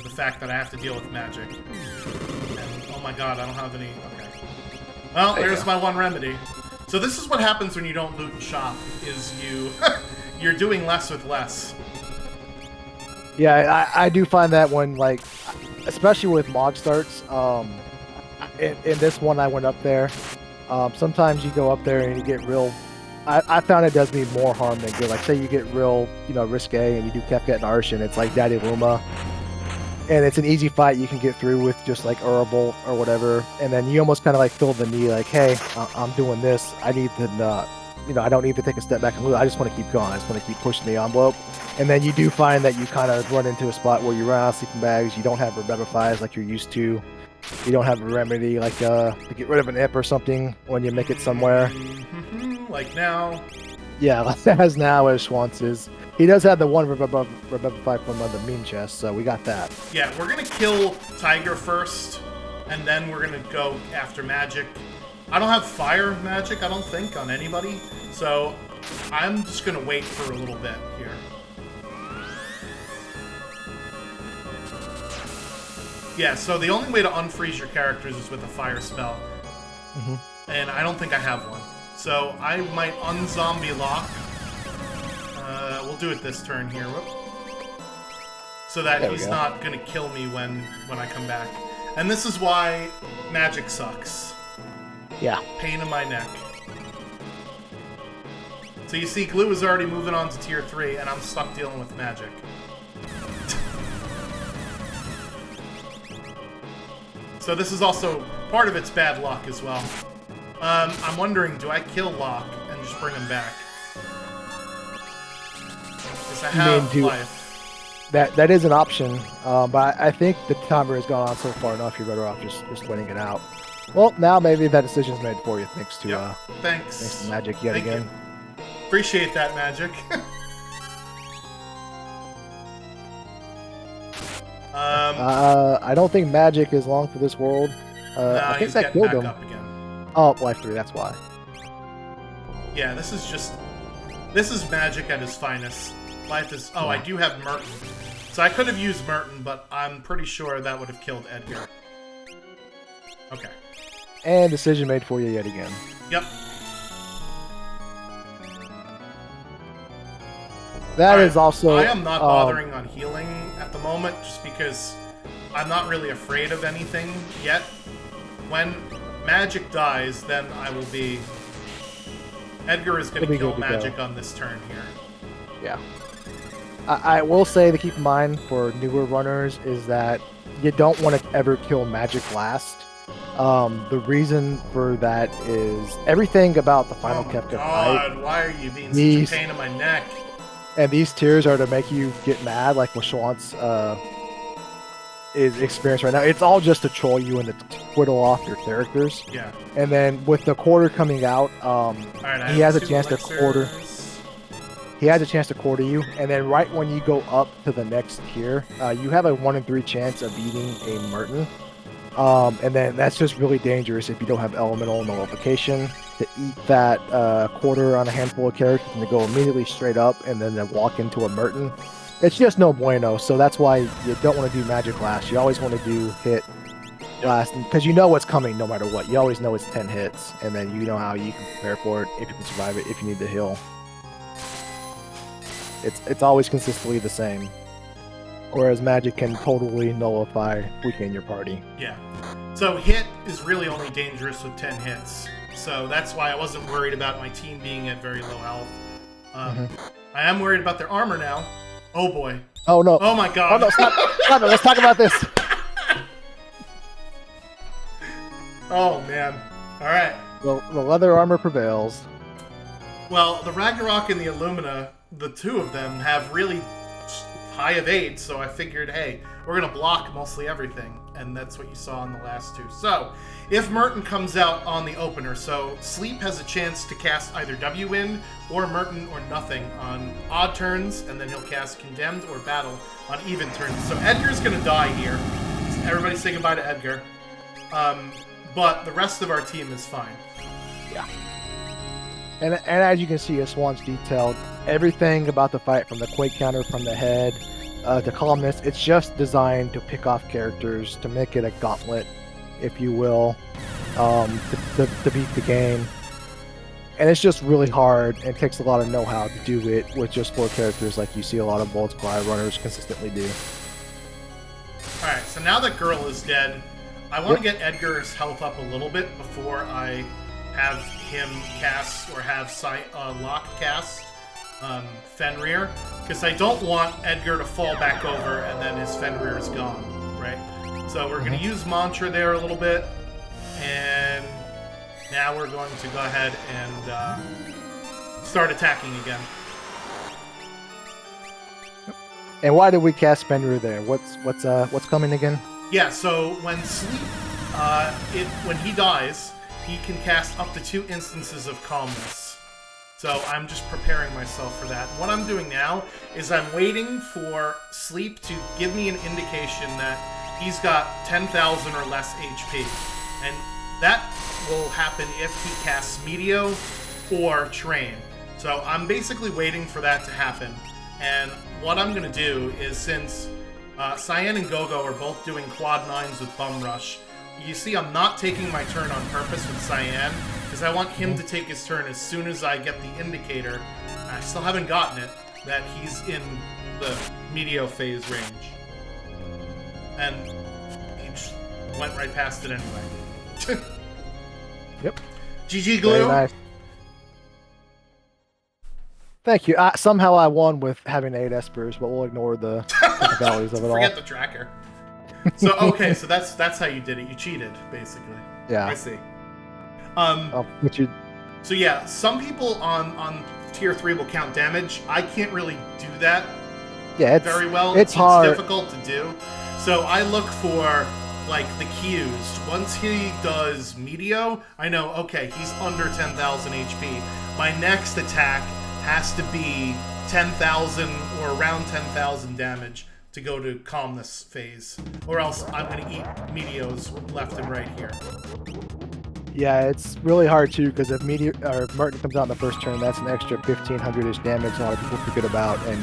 the fact that I have to deal with magic. And, oh my god, I don't have any... Okay. Well, there's my one remedy. So this is what happens when you don't loot and shop, is you're doing less with less. Yeah, I do find that when, like, especially with Mog starts, in this one I went up there, sometimes you go up there and you get real... I found it does me more harm than good. Like, say you get real, risque, and you do Kefka and Arsh, and it's like Daddy Luma, and it's an easy fight you can get through with just like Herbal or whatever, and then you almost kind of like feel the need, like, hey, I'm doing this, I need to not, I don't need to take a step back and loot, I just want to keep going, I just want to keep pushing the envelope. And then you do find that you kind of run into a spot where you run out of sleeping bags, you don't have Revivifies like you're used to, you don't have a remedy like to get rid of an imp or something when you make it somewhere. Mm-hmm. Like now. Yeah, like as now as Schwantz is. He does have the one Revivify from the meme chest, so we got that. Yeah, we're gonna kill Tiger first, and then we're gonna go after magic. I don't have fire magic, I don't think, on anybody, so I'm just gonna wait for a little bit here. Yeah, so the only way to unfreeze your characters is with a fire spell. Mm-hmm. And I don't think I have one. So I might unzombie Locke. We'll do it this turn here. Whoop. So that he's not going to kill me when I come back. And this is why magic sucks. Yeah. Pain in my neck. So you see, Glue is already moving on to tier 3, and I'm stuck dealing with magic. So this is also part of its bad luck as well. I'm wondering, do I kill Locke and just bring him back? Because I have life. That is an option, but I think the timer has gone on so far enough. You're better off just winning it out. Well, now maybe that decision's made for you, thanks to thanks to Magic yet again. You. Appreciate that, Magic. I don't think Magic is long for this world. I think that killed him. Up again. Oh, life 3. That's why. Yeah, this is Magic at his finest. Life is... Oh, I do have Merton. So I could have used Merton, but I'm pretty sure that would have killed Edgar. Okay. And decision made for you yet again. Yep. That is also... I am not bothering on healing at the moment, just because I'm not really afraid of anything yet. When Magic dies, then I will be... Edgar is going to kill Magic on this turn here. Yeah. I will say to keep in mind for newer runners is that you don't want to ever kill Magic last. The reason for that is everything about the final Kefka fight. Why are you being such a pain in my neck? And these tears are to make you get mad, like what Schwantz is experiencing right now. It's all just to troll you and to twiddle off your characters. Yeah. And then with the quarter coming out, he has a chance to quarter. He has a chance to quarter you, and then right when you go up to the next tier, you have a 1 in 3 chance of beating a Merton. And then that's just really dangerous if you don't have elemental nullification to eat that quarter on a handful of characters and to go immediately straight up and then to walk into a Merton. It's just no bueno, so that's why you don't want to do Magic last. You always want to do hit last, because you know what's coming no matter what. You always know it's 10 hits, and then you know how you can prepare for it, if you can survive it, if you need to heal. It's always consistently the same. Whereas Magic can totally nullify weaken your party. Yeah. So hit is really only dangerous with 10 hits. So that's why I wasn't worried about my team being at very low health. I am worried about their armor now. Oh boy. Oh no. Oh my god. Oh no, stop it. Let's talk about this. Oh man. Alright. The leather armor prevails. Well, the Ragnarok and the Illumina, the two of them, have really high evade, so I figured, hey, we're going to block mostly everything, and that's what you saw in the last two. So, if Merton comes out on the opener, so Sleep has a chance to cast either W-Wind or Merton or nothing on odd turns, and then he'll cast Condemned or Battle on even turns. So Edgar's going to die here. So everybody say goodbye to Edgar. But the rest of our team is fine. Yeah. And as you can see, as Swan's detailed, everything about the fight, from the Quake counter, from the head, to columnist, it's just designed to pick off characters, to make it a gauntlet, if you will, to beat the game. And it's just really hard, and it takes a lot of know-how to do it with just 4 characters like you see a lot of Bolt Squad runners consistently do. Alright, so now that Girl is dead, I want to get Edgar's health up a little bit before I have him cast, or have Locke cast Fenrir, because I don't want Edgar to fall back over and then his Fenrir is gone, right? So we're going to use Mantra there a little bit, and now we're going to go ahead and start attacking again. And why did we cast Fenrir there? What's coming again? Yeah, so when Sleep, when he dies, he can cast up to 2 instances of Calmness. So I'm just preparing myself for that. What I'm doing now is I'm waiting for Sleep to give me an indication that he's got 10,000 or less HP. And that will happen if he casts Meteo or Train. So I'm basically waiting for that to happen. And what I'm going to do is, since Cyan and Gogo are both doing quad 9s with Bum Rush, you see I'm not taking my turn on purpose with Cyan, because I want him to take his turn as soon as I get the indicator. I still haven't gotten it, that he's in the Meteo phase range. And he just went right past it anyway. Yep. GG Glue. Very nice. Thank you. Somehow I won with having 8 Espers, but we'll ignore the technicalities of it all. Forget the tracker. So okay, so that's how you did it. You cheated, basically. Yeah. I see. Which you So yeah, some people on tier 3 will count damage. I can't really do that Yeah, very well. It's hard. Difficult to do. So I look for like the cues. Once he does Meteo, I know, okay, he's under 10,000 HP. My next attack has to be 10,000 or around 10,000 damage to go to calmness phase. Or else I'm going to eat Meteos left and right here. Yeah, it's really hard too because if Merton comes out in the first turn, that's an extra 1,500-ish damage a lot of people forget about. And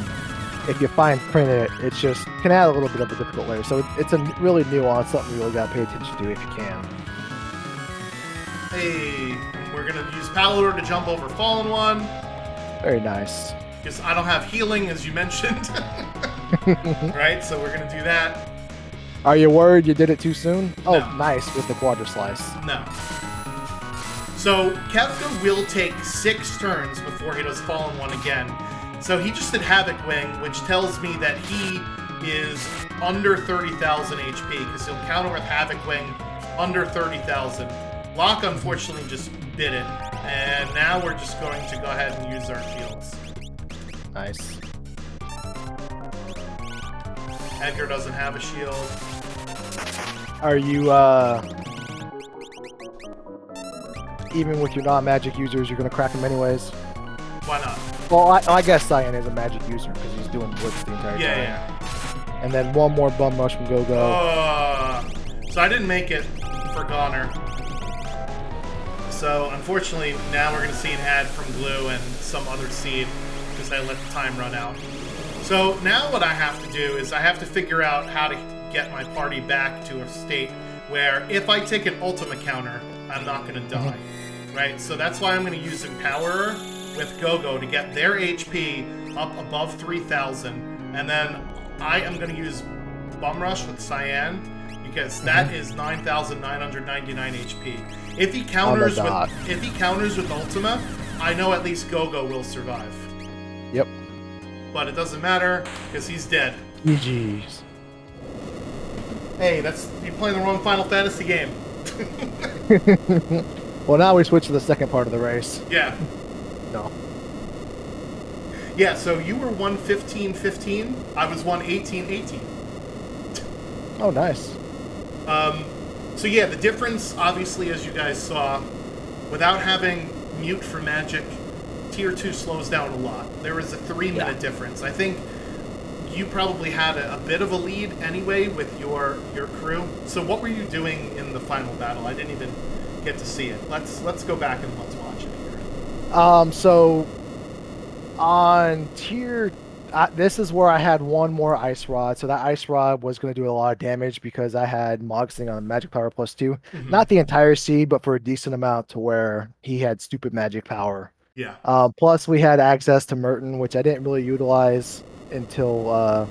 if you fine print it, it's just can add a little bit of a difficult layer. So it's a really nuanced, something you really got to pay attention to if you can. Hey, we're going to use Palador to jump over Fallen One. Very nice. Because I don't have healing, as you mentioned. Right, so we're going to do that. Are you worried you did it too soon? Oh, No. nice with the Quadra Slice. No. So Kefka will take 6 turns before he does Fallen One again. So he just did Havoc Wing, which tells me that he is under 30,000 HP, because he'll counter with Havoc Wing under 30,000. Locke unfortunately just bit it, and now we're just going to go ahead and use our shields. Nice. Edgar doesn't have a shield. Are you, even with your non-magic users, you're going to crack them anyways? Why not? Well, I guess Cyan is a magic user because he's doing Blitz the entire time. Yeah. And then one more Bum Rush from Go-Go. So I didn't make it for Goner. So unfortunately, now we're going to see an ad from Glue and some other seed because I let the time run out. So now what I have to do is I have to figure out how to get my party back to a state where if I take an Ultima counter, I'm not going to die. Right? So that's why I'm going to use Empowerer with Go-Go to get their HP up above 3,000. And then I am going to use Bum Rush with Cyan because that is 9,999 HP. If he counters with Ultima, I know at least Go-Go will survive. Yep. But it doesn't matter because he's dead. GG's. Hey, you're playing the wrong Final Fantasy game. Well, now we switch to the second part of the race. Yeah. No. Yeah, so you were 115-15. I was 118-18. Oh, nice. So yeah, the difference, obviously, as you guys saw, without having mute for magic, tier 2 slows down a lot. There was a 3-minute difference. I think you probably had a bit of a lead anyway with your crew. So what were you doing in the final battle? I didn't even get to see it. Let's go back and let's watch it here. So on tier, this is where I had one more Ice Rod. So that Ice Rod was going to do a lot of damage because I had Mogsling on Magic Power +2. Not the entire seed, but for a decent amount to where he had stupid magic power. Yeah. Plus we had access to Merton, which I didn't really utilize until I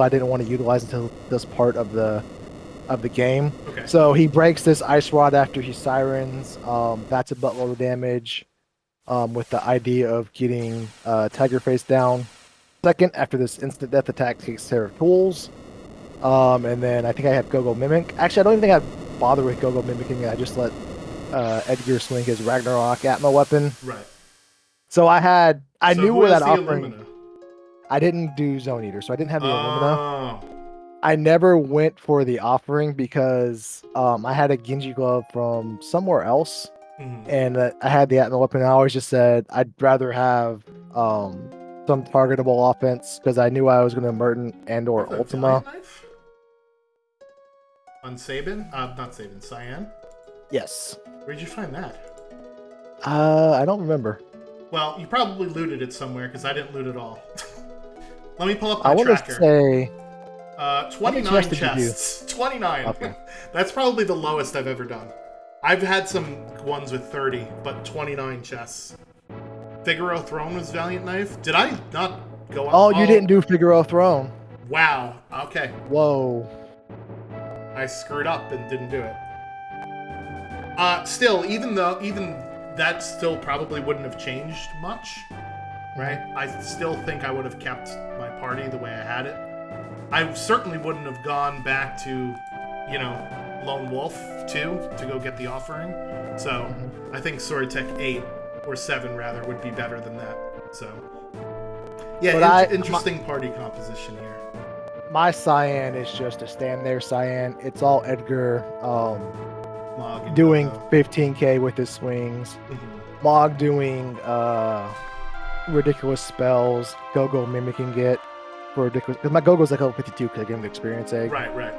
didn't want to utilize until this part of the game. Okay. So he breaks this Ice Rod after he Sirens. That's a buttload of damage. With the idea of getting Tiger Face down. Second, after this instant death attack takes care of tools. And then I think I have Go-Go Mimic. Actually, I don't even think I bother with Go-Go Mimicking it. I just let Edgar swing his Ragnarok Atma weapon. Right. So I knew where that the offering. Illumina? I didn't do Zone Eater, so I didn't have the Illumina. Oh. I never went for the offering because I had a Genji glove from somewhere else. And I had the Atma weapon. And I always just said I'd rather have some targetable offense because I knew I was going to Merton and or Ultima. On Sabin? Not Sabin, Cyan? Yes. Where'd you find that? I don't remember. Well, you probably looted it somewhere because I didn't loot it all. Let me pull up my I want tracker. to say 29 chests. 29. Okay. That's probably the lowest I've ever done. I've had some ones with 30, but 29 chests. Figaro Throne was Valiant Knife. Did I not go up? Oh, you didn't do Figaro Throne. Wow. Okay. Whoa. I screwed up and didn't do it. Still, even that still probably wouldn't have changed much, right? I still think I would have kept my party the way I had it. I certainly wouldn't have gone back to, Lone Wolf 2 to go get the offering. So I think Sword Tech 8 or 7 rather would be better than that. So yeah, interesting party composition here. My Cyan is just a stand there Cyan. It's all Edgar doing 15k with his swings. Mog doing ridiculous spells. Gogo mimicking it for ridiculous. Because my Gogo's like level 52 because I gave him the experience egg. Right.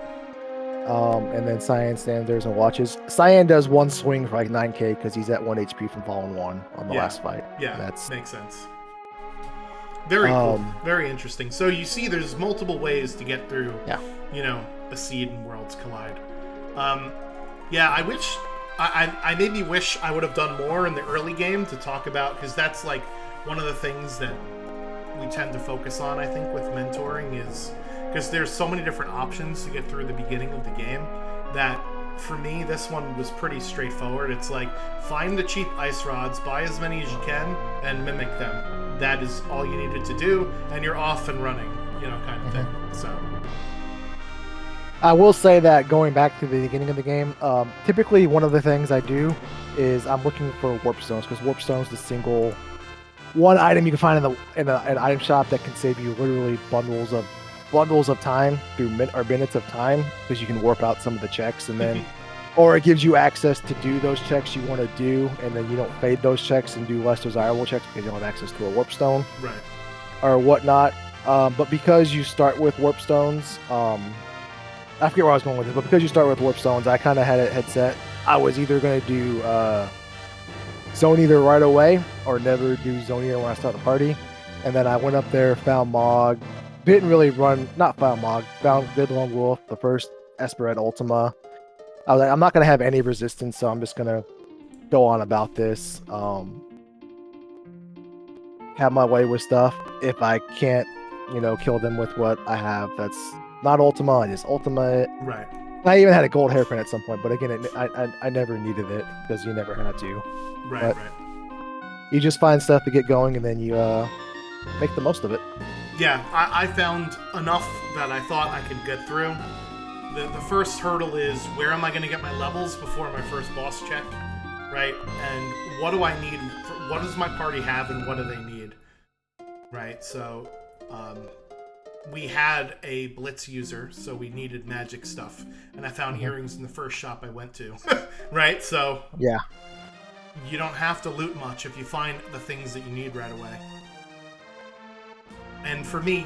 And then Cyan stands there and watches. Cyan does one swing for like 9k because he's at 1 HP from falling 1 on the last fight. Yeah, that makes sense. Very cool. Very interesting. So you see there's multiple ways to get through, a seed and Worlds Collide. I wish... I maybe wish I would have done more in the early game to talk about, because that's like one of the things that we tend to focus on, I think, with mentoring is... Because there's so many different options to get through the beginning of the game that, for me, this one was pretty straightforward. It's like, find the cheap ice rods, buy as many as you can, and mimic them. That is all you needed to do, and you're off and running, kind of thing. So, I will say that going back to the beginning of the game, typically one of the things I do is I'm looking for warp stones, because warp stones is the one item you can find in an item shop that can save you literally bundles of time through minutes of time, because you can warp out some of the checks, and then or it gives you access to do those checks you want to do, and then you don't fade those checks and do less desirable checks because you don't have access to a warp stone, or whatnot. But because you start with warp stones, I forget where I was going with this, but because you start with warp stones, I kind of had it headset. I was either going to do Zone Eater right away or never do Zone Eater when I start the party, and then I went up there, found Mog. Didn't really run, not found Mog, did Lone Wolf, the first Esper at Ultima. I was like, I'm not going to have any resistance, so I'm just going to go on about this. Have my way with stuff. If I can't, kill them with what I have, that's not Ultima, I just Ultima. Right. I even had a gold hairpin at some point, but again, I never needed it because you never had to. Right. You just find stuff to get going, and then you make the most of it. Yeah, I found enough that I thought I could get through. The first hurdle is, where am I going to get my levels before my first boss check, right? And what do I need? What does my party have, and what do they need, right? So, we had a Blitz user, so we needed magic stuff, and I found earrings in the first shop I went to, right? So, yeah, you don't have to loot much if you find the things that you need right away. And for me,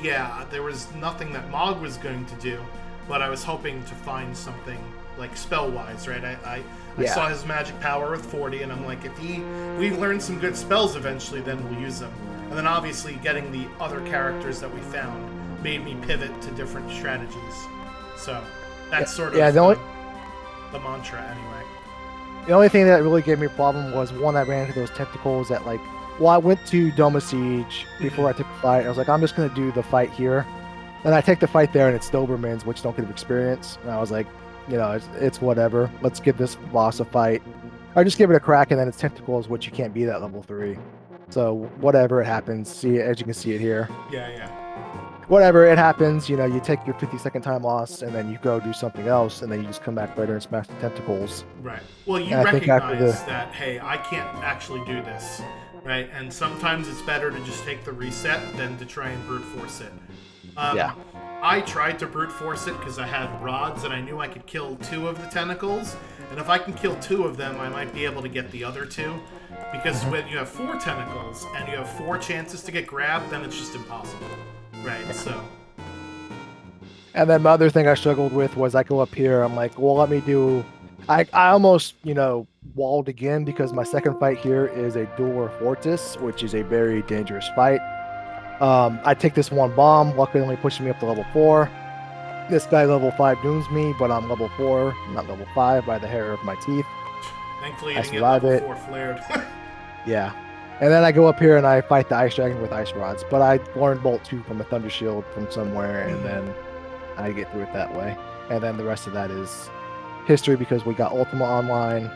there was nothing that Mog was going to do, but I was hoping to find something like spell-wise, right? I saw his magic power with 40, and I'm like, if we learn some good spells eventually, then we'll use them. And then obviously getting the other characters that we found made me pivot to different strategies. So that's sort of the mantra anyway. The only thing that really gave me a problem was, one, I ran into those tentacles that I went to Doma Siege before I took the fight. I was like, I'm just going to do the fight here. And I take the fight there, and it's Dobermans, which don't get experience. And I was like, it's whatever. Let's give this boss a fight. Or just give it a crack, and then its tentacles, which you can't beat at level 3. So whatever, it happens. See, as you can see it here. Yeah. Whatever, it happens. You take your 50-second time loss, and then you go do something else, and then you just come back later and smash the tentacles. Right. Well, you recognize that, hey, I can't actually do this. Right, and sometimes it's better to just take the reset than to try and brute force it. I tried to brute force it because I had rods and I knew I could kill 2 of the tentacles, and if I can kill 2 of them, I might be able to get the other 2. Because when you have 4 tentacles and you have 4 chances to get grabbed, then it's just impossible. Right, so. And then my other thing I struggled with was I go up here, I'm like, well, let me do... I almost, walled again, because my second fight here is a Dual Fortis, which is a very dangerous fight. I take this one bomb, luckily only pushing me up to level 4. This guy level 5 dooms me, but I'm level 4, not level 5, by the hair of my teeth. Thankfully, you didn't get level 4 flared. Yeah. And then I go up here and I fight the Ice Dragon with Ice Rods, but I learned Bolt 2 from a Thunder Shield from somewhere, and then I get through it that way. And then the rest of that is history, because we got Ultima online.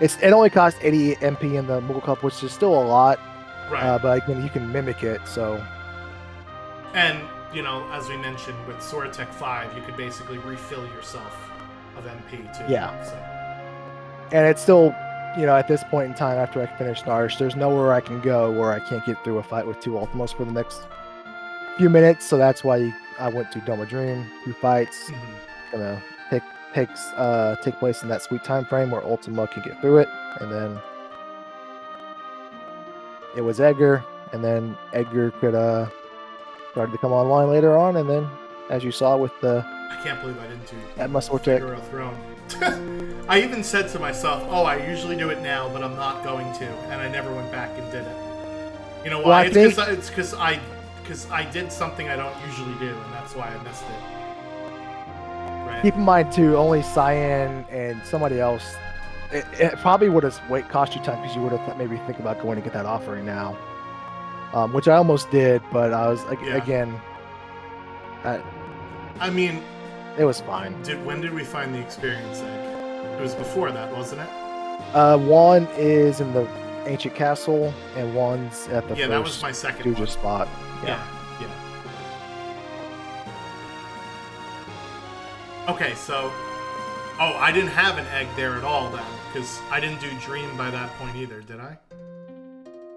It only costs 80 MP in the Moogle Cup, which is still a lot. Right. But again, you can mimic it, so. And you know, as we mentioned with Sword Tech 5, you could basically refill yourself of MP too. Yeah. So. And it's still, you know, at this point in time, after I finish Narsh, there's nowhere I can go where I can't get through a fight with 2 Ultimos for the next few minutes. So that's why I went to Doma Dream, 2 fights. Gonna take place in that sweet time frame where Ultima can get through it, and then it was Edgar, and then Edgar could started to come online later on, and then as you saw with the I can't believe I didn't do Atma Sword Tech. Figaro Throne. I even said to myself, "Oh, I usually do it now, but I'm not going to," and I never went back and did it. You know why? Well, it's because I did something I don't usually do, and that's why I missed it. Right. Keep in mind too, only Cyan and somebody else. It probably would have cost you time because you would have maybe think about going to get that offering now, which I almost did, but I was again. I mean, it was fine. When did we find the experience egg? It was before that, wasn't it? One is in the ancient castle, and one's at the that was my second one. Spot. Yeah. Okay, so I didn't have an egg there at all then, because I didn't do Dream by that point either, did I?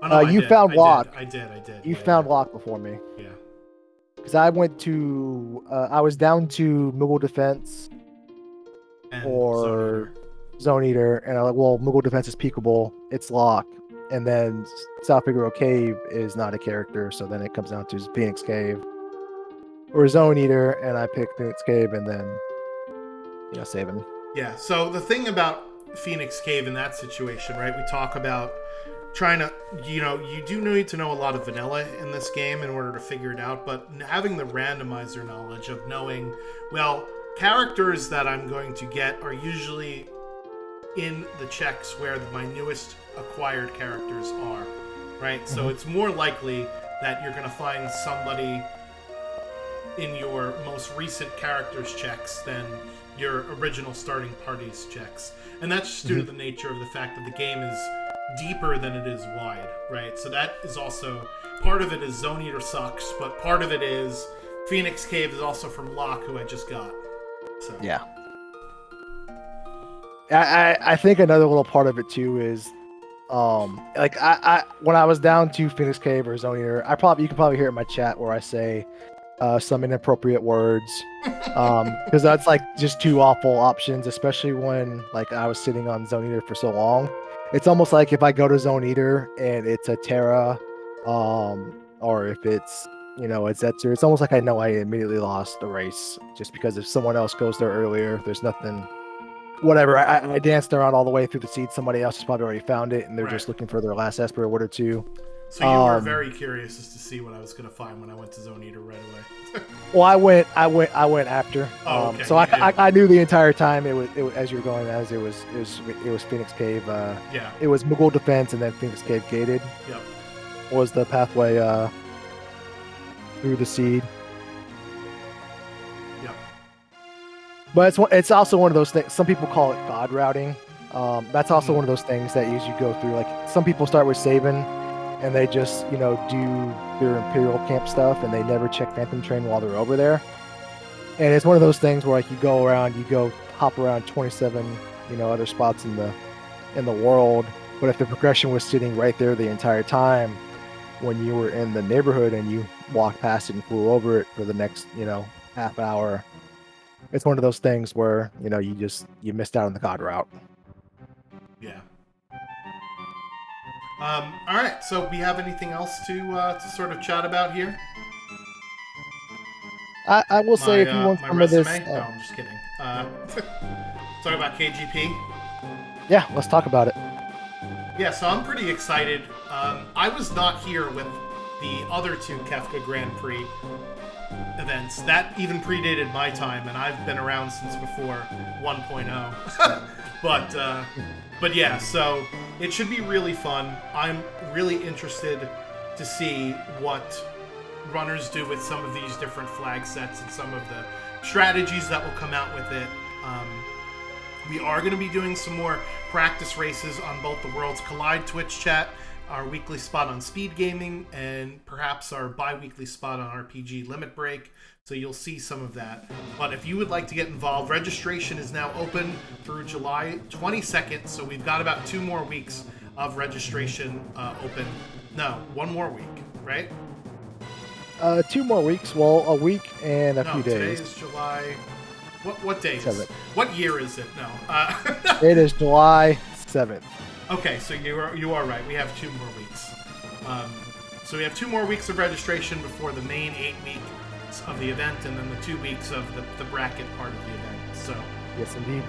Oh, no, you found Locke. I did. You found Locke before me. Yeah. Because I went to, I was down to Moogle Defense and or Zone Eater, and I'm like, well, Moogle Defense is peekable, it's Locke. And then South Figaro Cave is not a character, so then it comes down to Phoenix Cave or Zone Eater, and I picked Phoenix Cave, and then, you know, saving. Yeah, so the thing about Phoenix Cave in that situation, right, we talk about trying to, you know, you do need to know a lot of vanilla in this game in order to figure it out, but having the randomizer knowledge of knowing, well, characters that I'm going to get are usually in the checks where my newest acquired characters are, right? So it's more likely that you're going to find somebody in your most recent characters checks than your original starting party's checks. And that's just due to the nature of the fact that the game is deeper than it is wide, right? So that is also, part of it is Zone Eater sucks, but part of it is Phoenix Cave is also from Locke, who I just got. So. Yeah. I think another little part of it too is, like I when I was down to Phoenix Cave or Zone Eater, you can probably hear it in my chat where I say some inappropriate words, because that's like just 2 awful options, especially when like I was sitting on Zone Eater for so long. It's almost like if I go to Zone Eater and it's a Terra, or if it's, you know, it's Zetzer, it's almost like I know I immediately lost the race just because if someone else goes there earlier, there's nothing. Whatever, I danced around all the way through the seed. Somebody else has probably already found it, and they're just looking for their last Esper or what or two. So you were very curious as to see what I was going to find when I went to Zone Eater right away. Well, I went after. Okay. So I knew the entire time it was as you were going as it was Phoenix Cave. Yeah. It was Moogle Defense and then Phoenix Cave gated. Yep. Was the pathway through the seed. But it's also one of those things. Some people call it God routing. That's also one of those things that you go through. Like some people start with Saban, and they just, you know, do their Imperial camp stuff, and they never check Phantom Train while they're over there. And it's one of those things where like you go hop around 27, you know, other spots in the world. But if the progression was sitting right there the entire time, when you were in the neighborhood and you walked past it and flew over it for the next, you know, half hour. It's one of those things where, you know, you missed out on the God route. Yeah. All right. So we have anything else to sort of chat about here? I will say if you want some of this. No, I'm just kidding. Talk about KGP. Yeah, let's talk about it. Yeah, so I'm pretty excited. I was not here with the other 2 Kefka Grand Prix events. That even predated my time, and I've been around since before 1.0. But yeah, so it should be really fun. I'm really interested to see what runners do with some of these different flag sets and some of the strategies that will come out with it. We are going to be doing some more practice races on both the Worlds Collide Twitch chat, our weekly spot on speed gaming, and perhaps our bi-weekly spot on RPG Limit Break. So you'll see some of that. But if you would like to get involved, registration is now open through July 22nd. So we've got about 2 more weeks of registration open. No, 1 more week, right? 2 more weeks. Well, a week and a few days. Today is July. What day is 7th. What year is it? No. It is July 7th. Okay, so you are right. We have 2 more weeks. So we have 2 more weeks of registration before the main 8 weeks of the event, and then the 2 weeks of the bracket part of the event. So yes, indeed.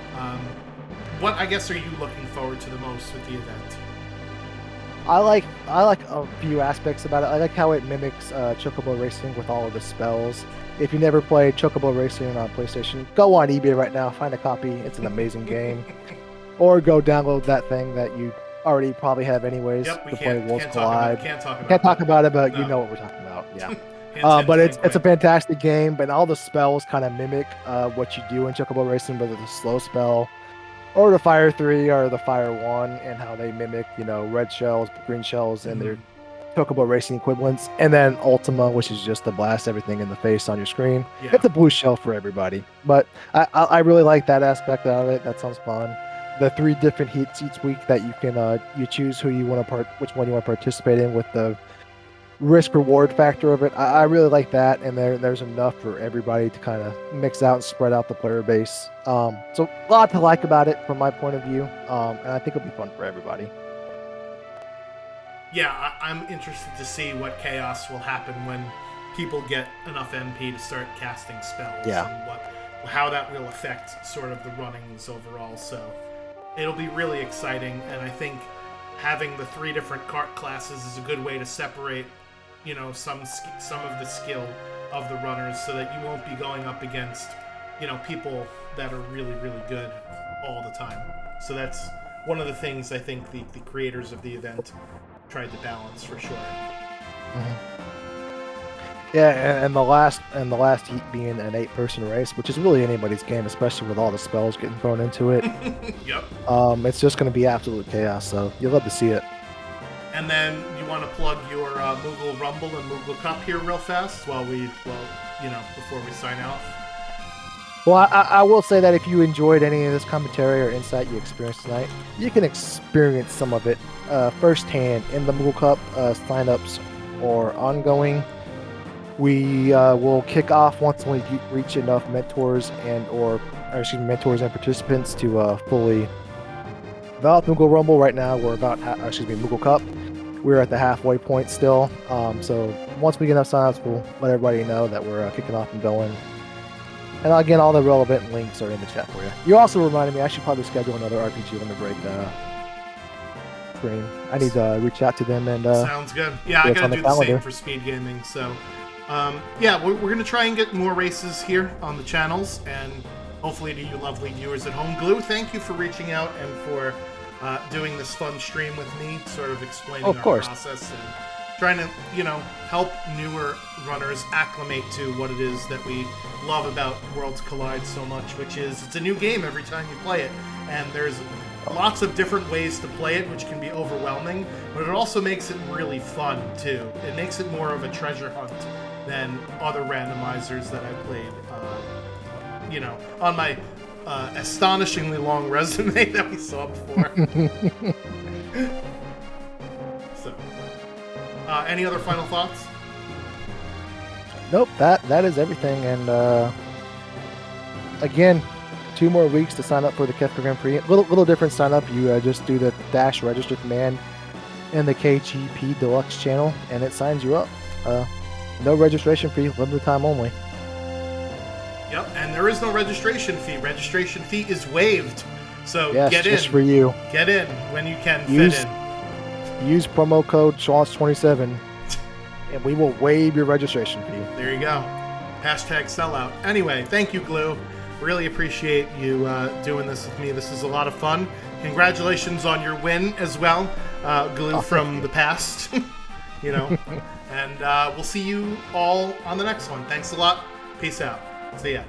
What, I guess, are you looking forward to the most with the event? I like a few aspects about it. I like how it mimics Chocobo Racing with all of the spells. If you never played Chocobo Racing on PlayStation, go on eBay right now, find a copy. It's an amazing game. Or go download that thing that you already probably have anyways to play Worlds Collide. Can't talk about it, but no. You know what we're talking about. Yeah. But it's a fantastic game, and all the spells kind of mimic what you do in Chocobo Racing, whether the slow spell or the Fire 3 or the Fire 1, and how they mimic, red shells, green shells, and their Chocobo Racing equivalents. And then Ultima, which is just to blast everything in the face on your screen. Yeah. It's a blue shell for everybody. But I really like that aspect of it. That sounds fun. The 3 different heats each week that you can you choose who you want to which one you want to participate in with the risk reward factor of it. I really like that, and there's enough for everybody to kind of mix out and spread out the player base. So a lot to like about it from my point of view, and I think it'll be fun for everybody. Yeah, I'm interested to see what chaos will happen when people get enough MP to start casting spells. Yeah. And how that will affect sort of the runnings overall. So it'll be really exciting, and I think having the 3 different cart classes is a good way to separate, some of the skill of the runners, so that you won't be going up against, people that are really, really good all the time. So that's one of the things I think the creators of the event tried to balance for sure. Mm-hmm. Yeah, and the last heat being an 8-person race, which is really anybody's game, especially with all the spells getting thrown into it. Yep. It's just going to be absolute chaos, so you'll love to see it. And then you want to plug your Moogle Rumble and Moogle Cup here real fast before we sign off. Well, I will say that if you enjoyed any of this commentary or insight you experienced tonight, you can experience some of it firsthand in the Moogle Cup signups or ongoing. We will kick off once we reach enough mentors and participants to fully develop Moogle Rumble. Right now, we're about Moogle Cup. We're at the halfway point still. So once we get enough signups, we'll let everybody know that we're kicking off and going. And again, all the relevant links are in the chat for you. You also reminded me I should probably schedule another RPG Limit Break stream. I need to reach out to them and. Sounds good. Yeah, I gotta do the same for speed gaming. So. We're going to try and get more races here on the channels, and hopefully to you lovely viewers at home. Glue, thank you for reaching out and for doing this fun stream with me, sort of explaining our process and trying to, help newer runners acclimate to what it is that we love about Worlds Collide so much, which is it's a new game every time you play it, and there's lots of different ways to play it, which can be overwhelming, but it also makes it really fun, too. It makes it more of a treasure hunt than other randomizers that I played, on my astonishingly long resume that we saw before. So, any other final thoughts? Nope, that is everything. And again, 2 more weeks to sign up for the Kefka Grand Prix. Little different sign up. You just do the dash register command in the KGP Deluxe channel, and it signs you up. No registration fee, limited time only. Yep, and there is no registration fee. Registration fee is waived. So yes, get in. Just for you. Get in when you can fit in. Use promo code Schwantz27 and we will waive your registration fee. There you go. Hashtag sellout. Anyway, thank you, Glue. Really appreciate you doing this with me. This is a lot of fun. Congratulations on your win as well, Glue from the past. And we'll see you all on the next one. Thanks a lot. Peace out. See ya.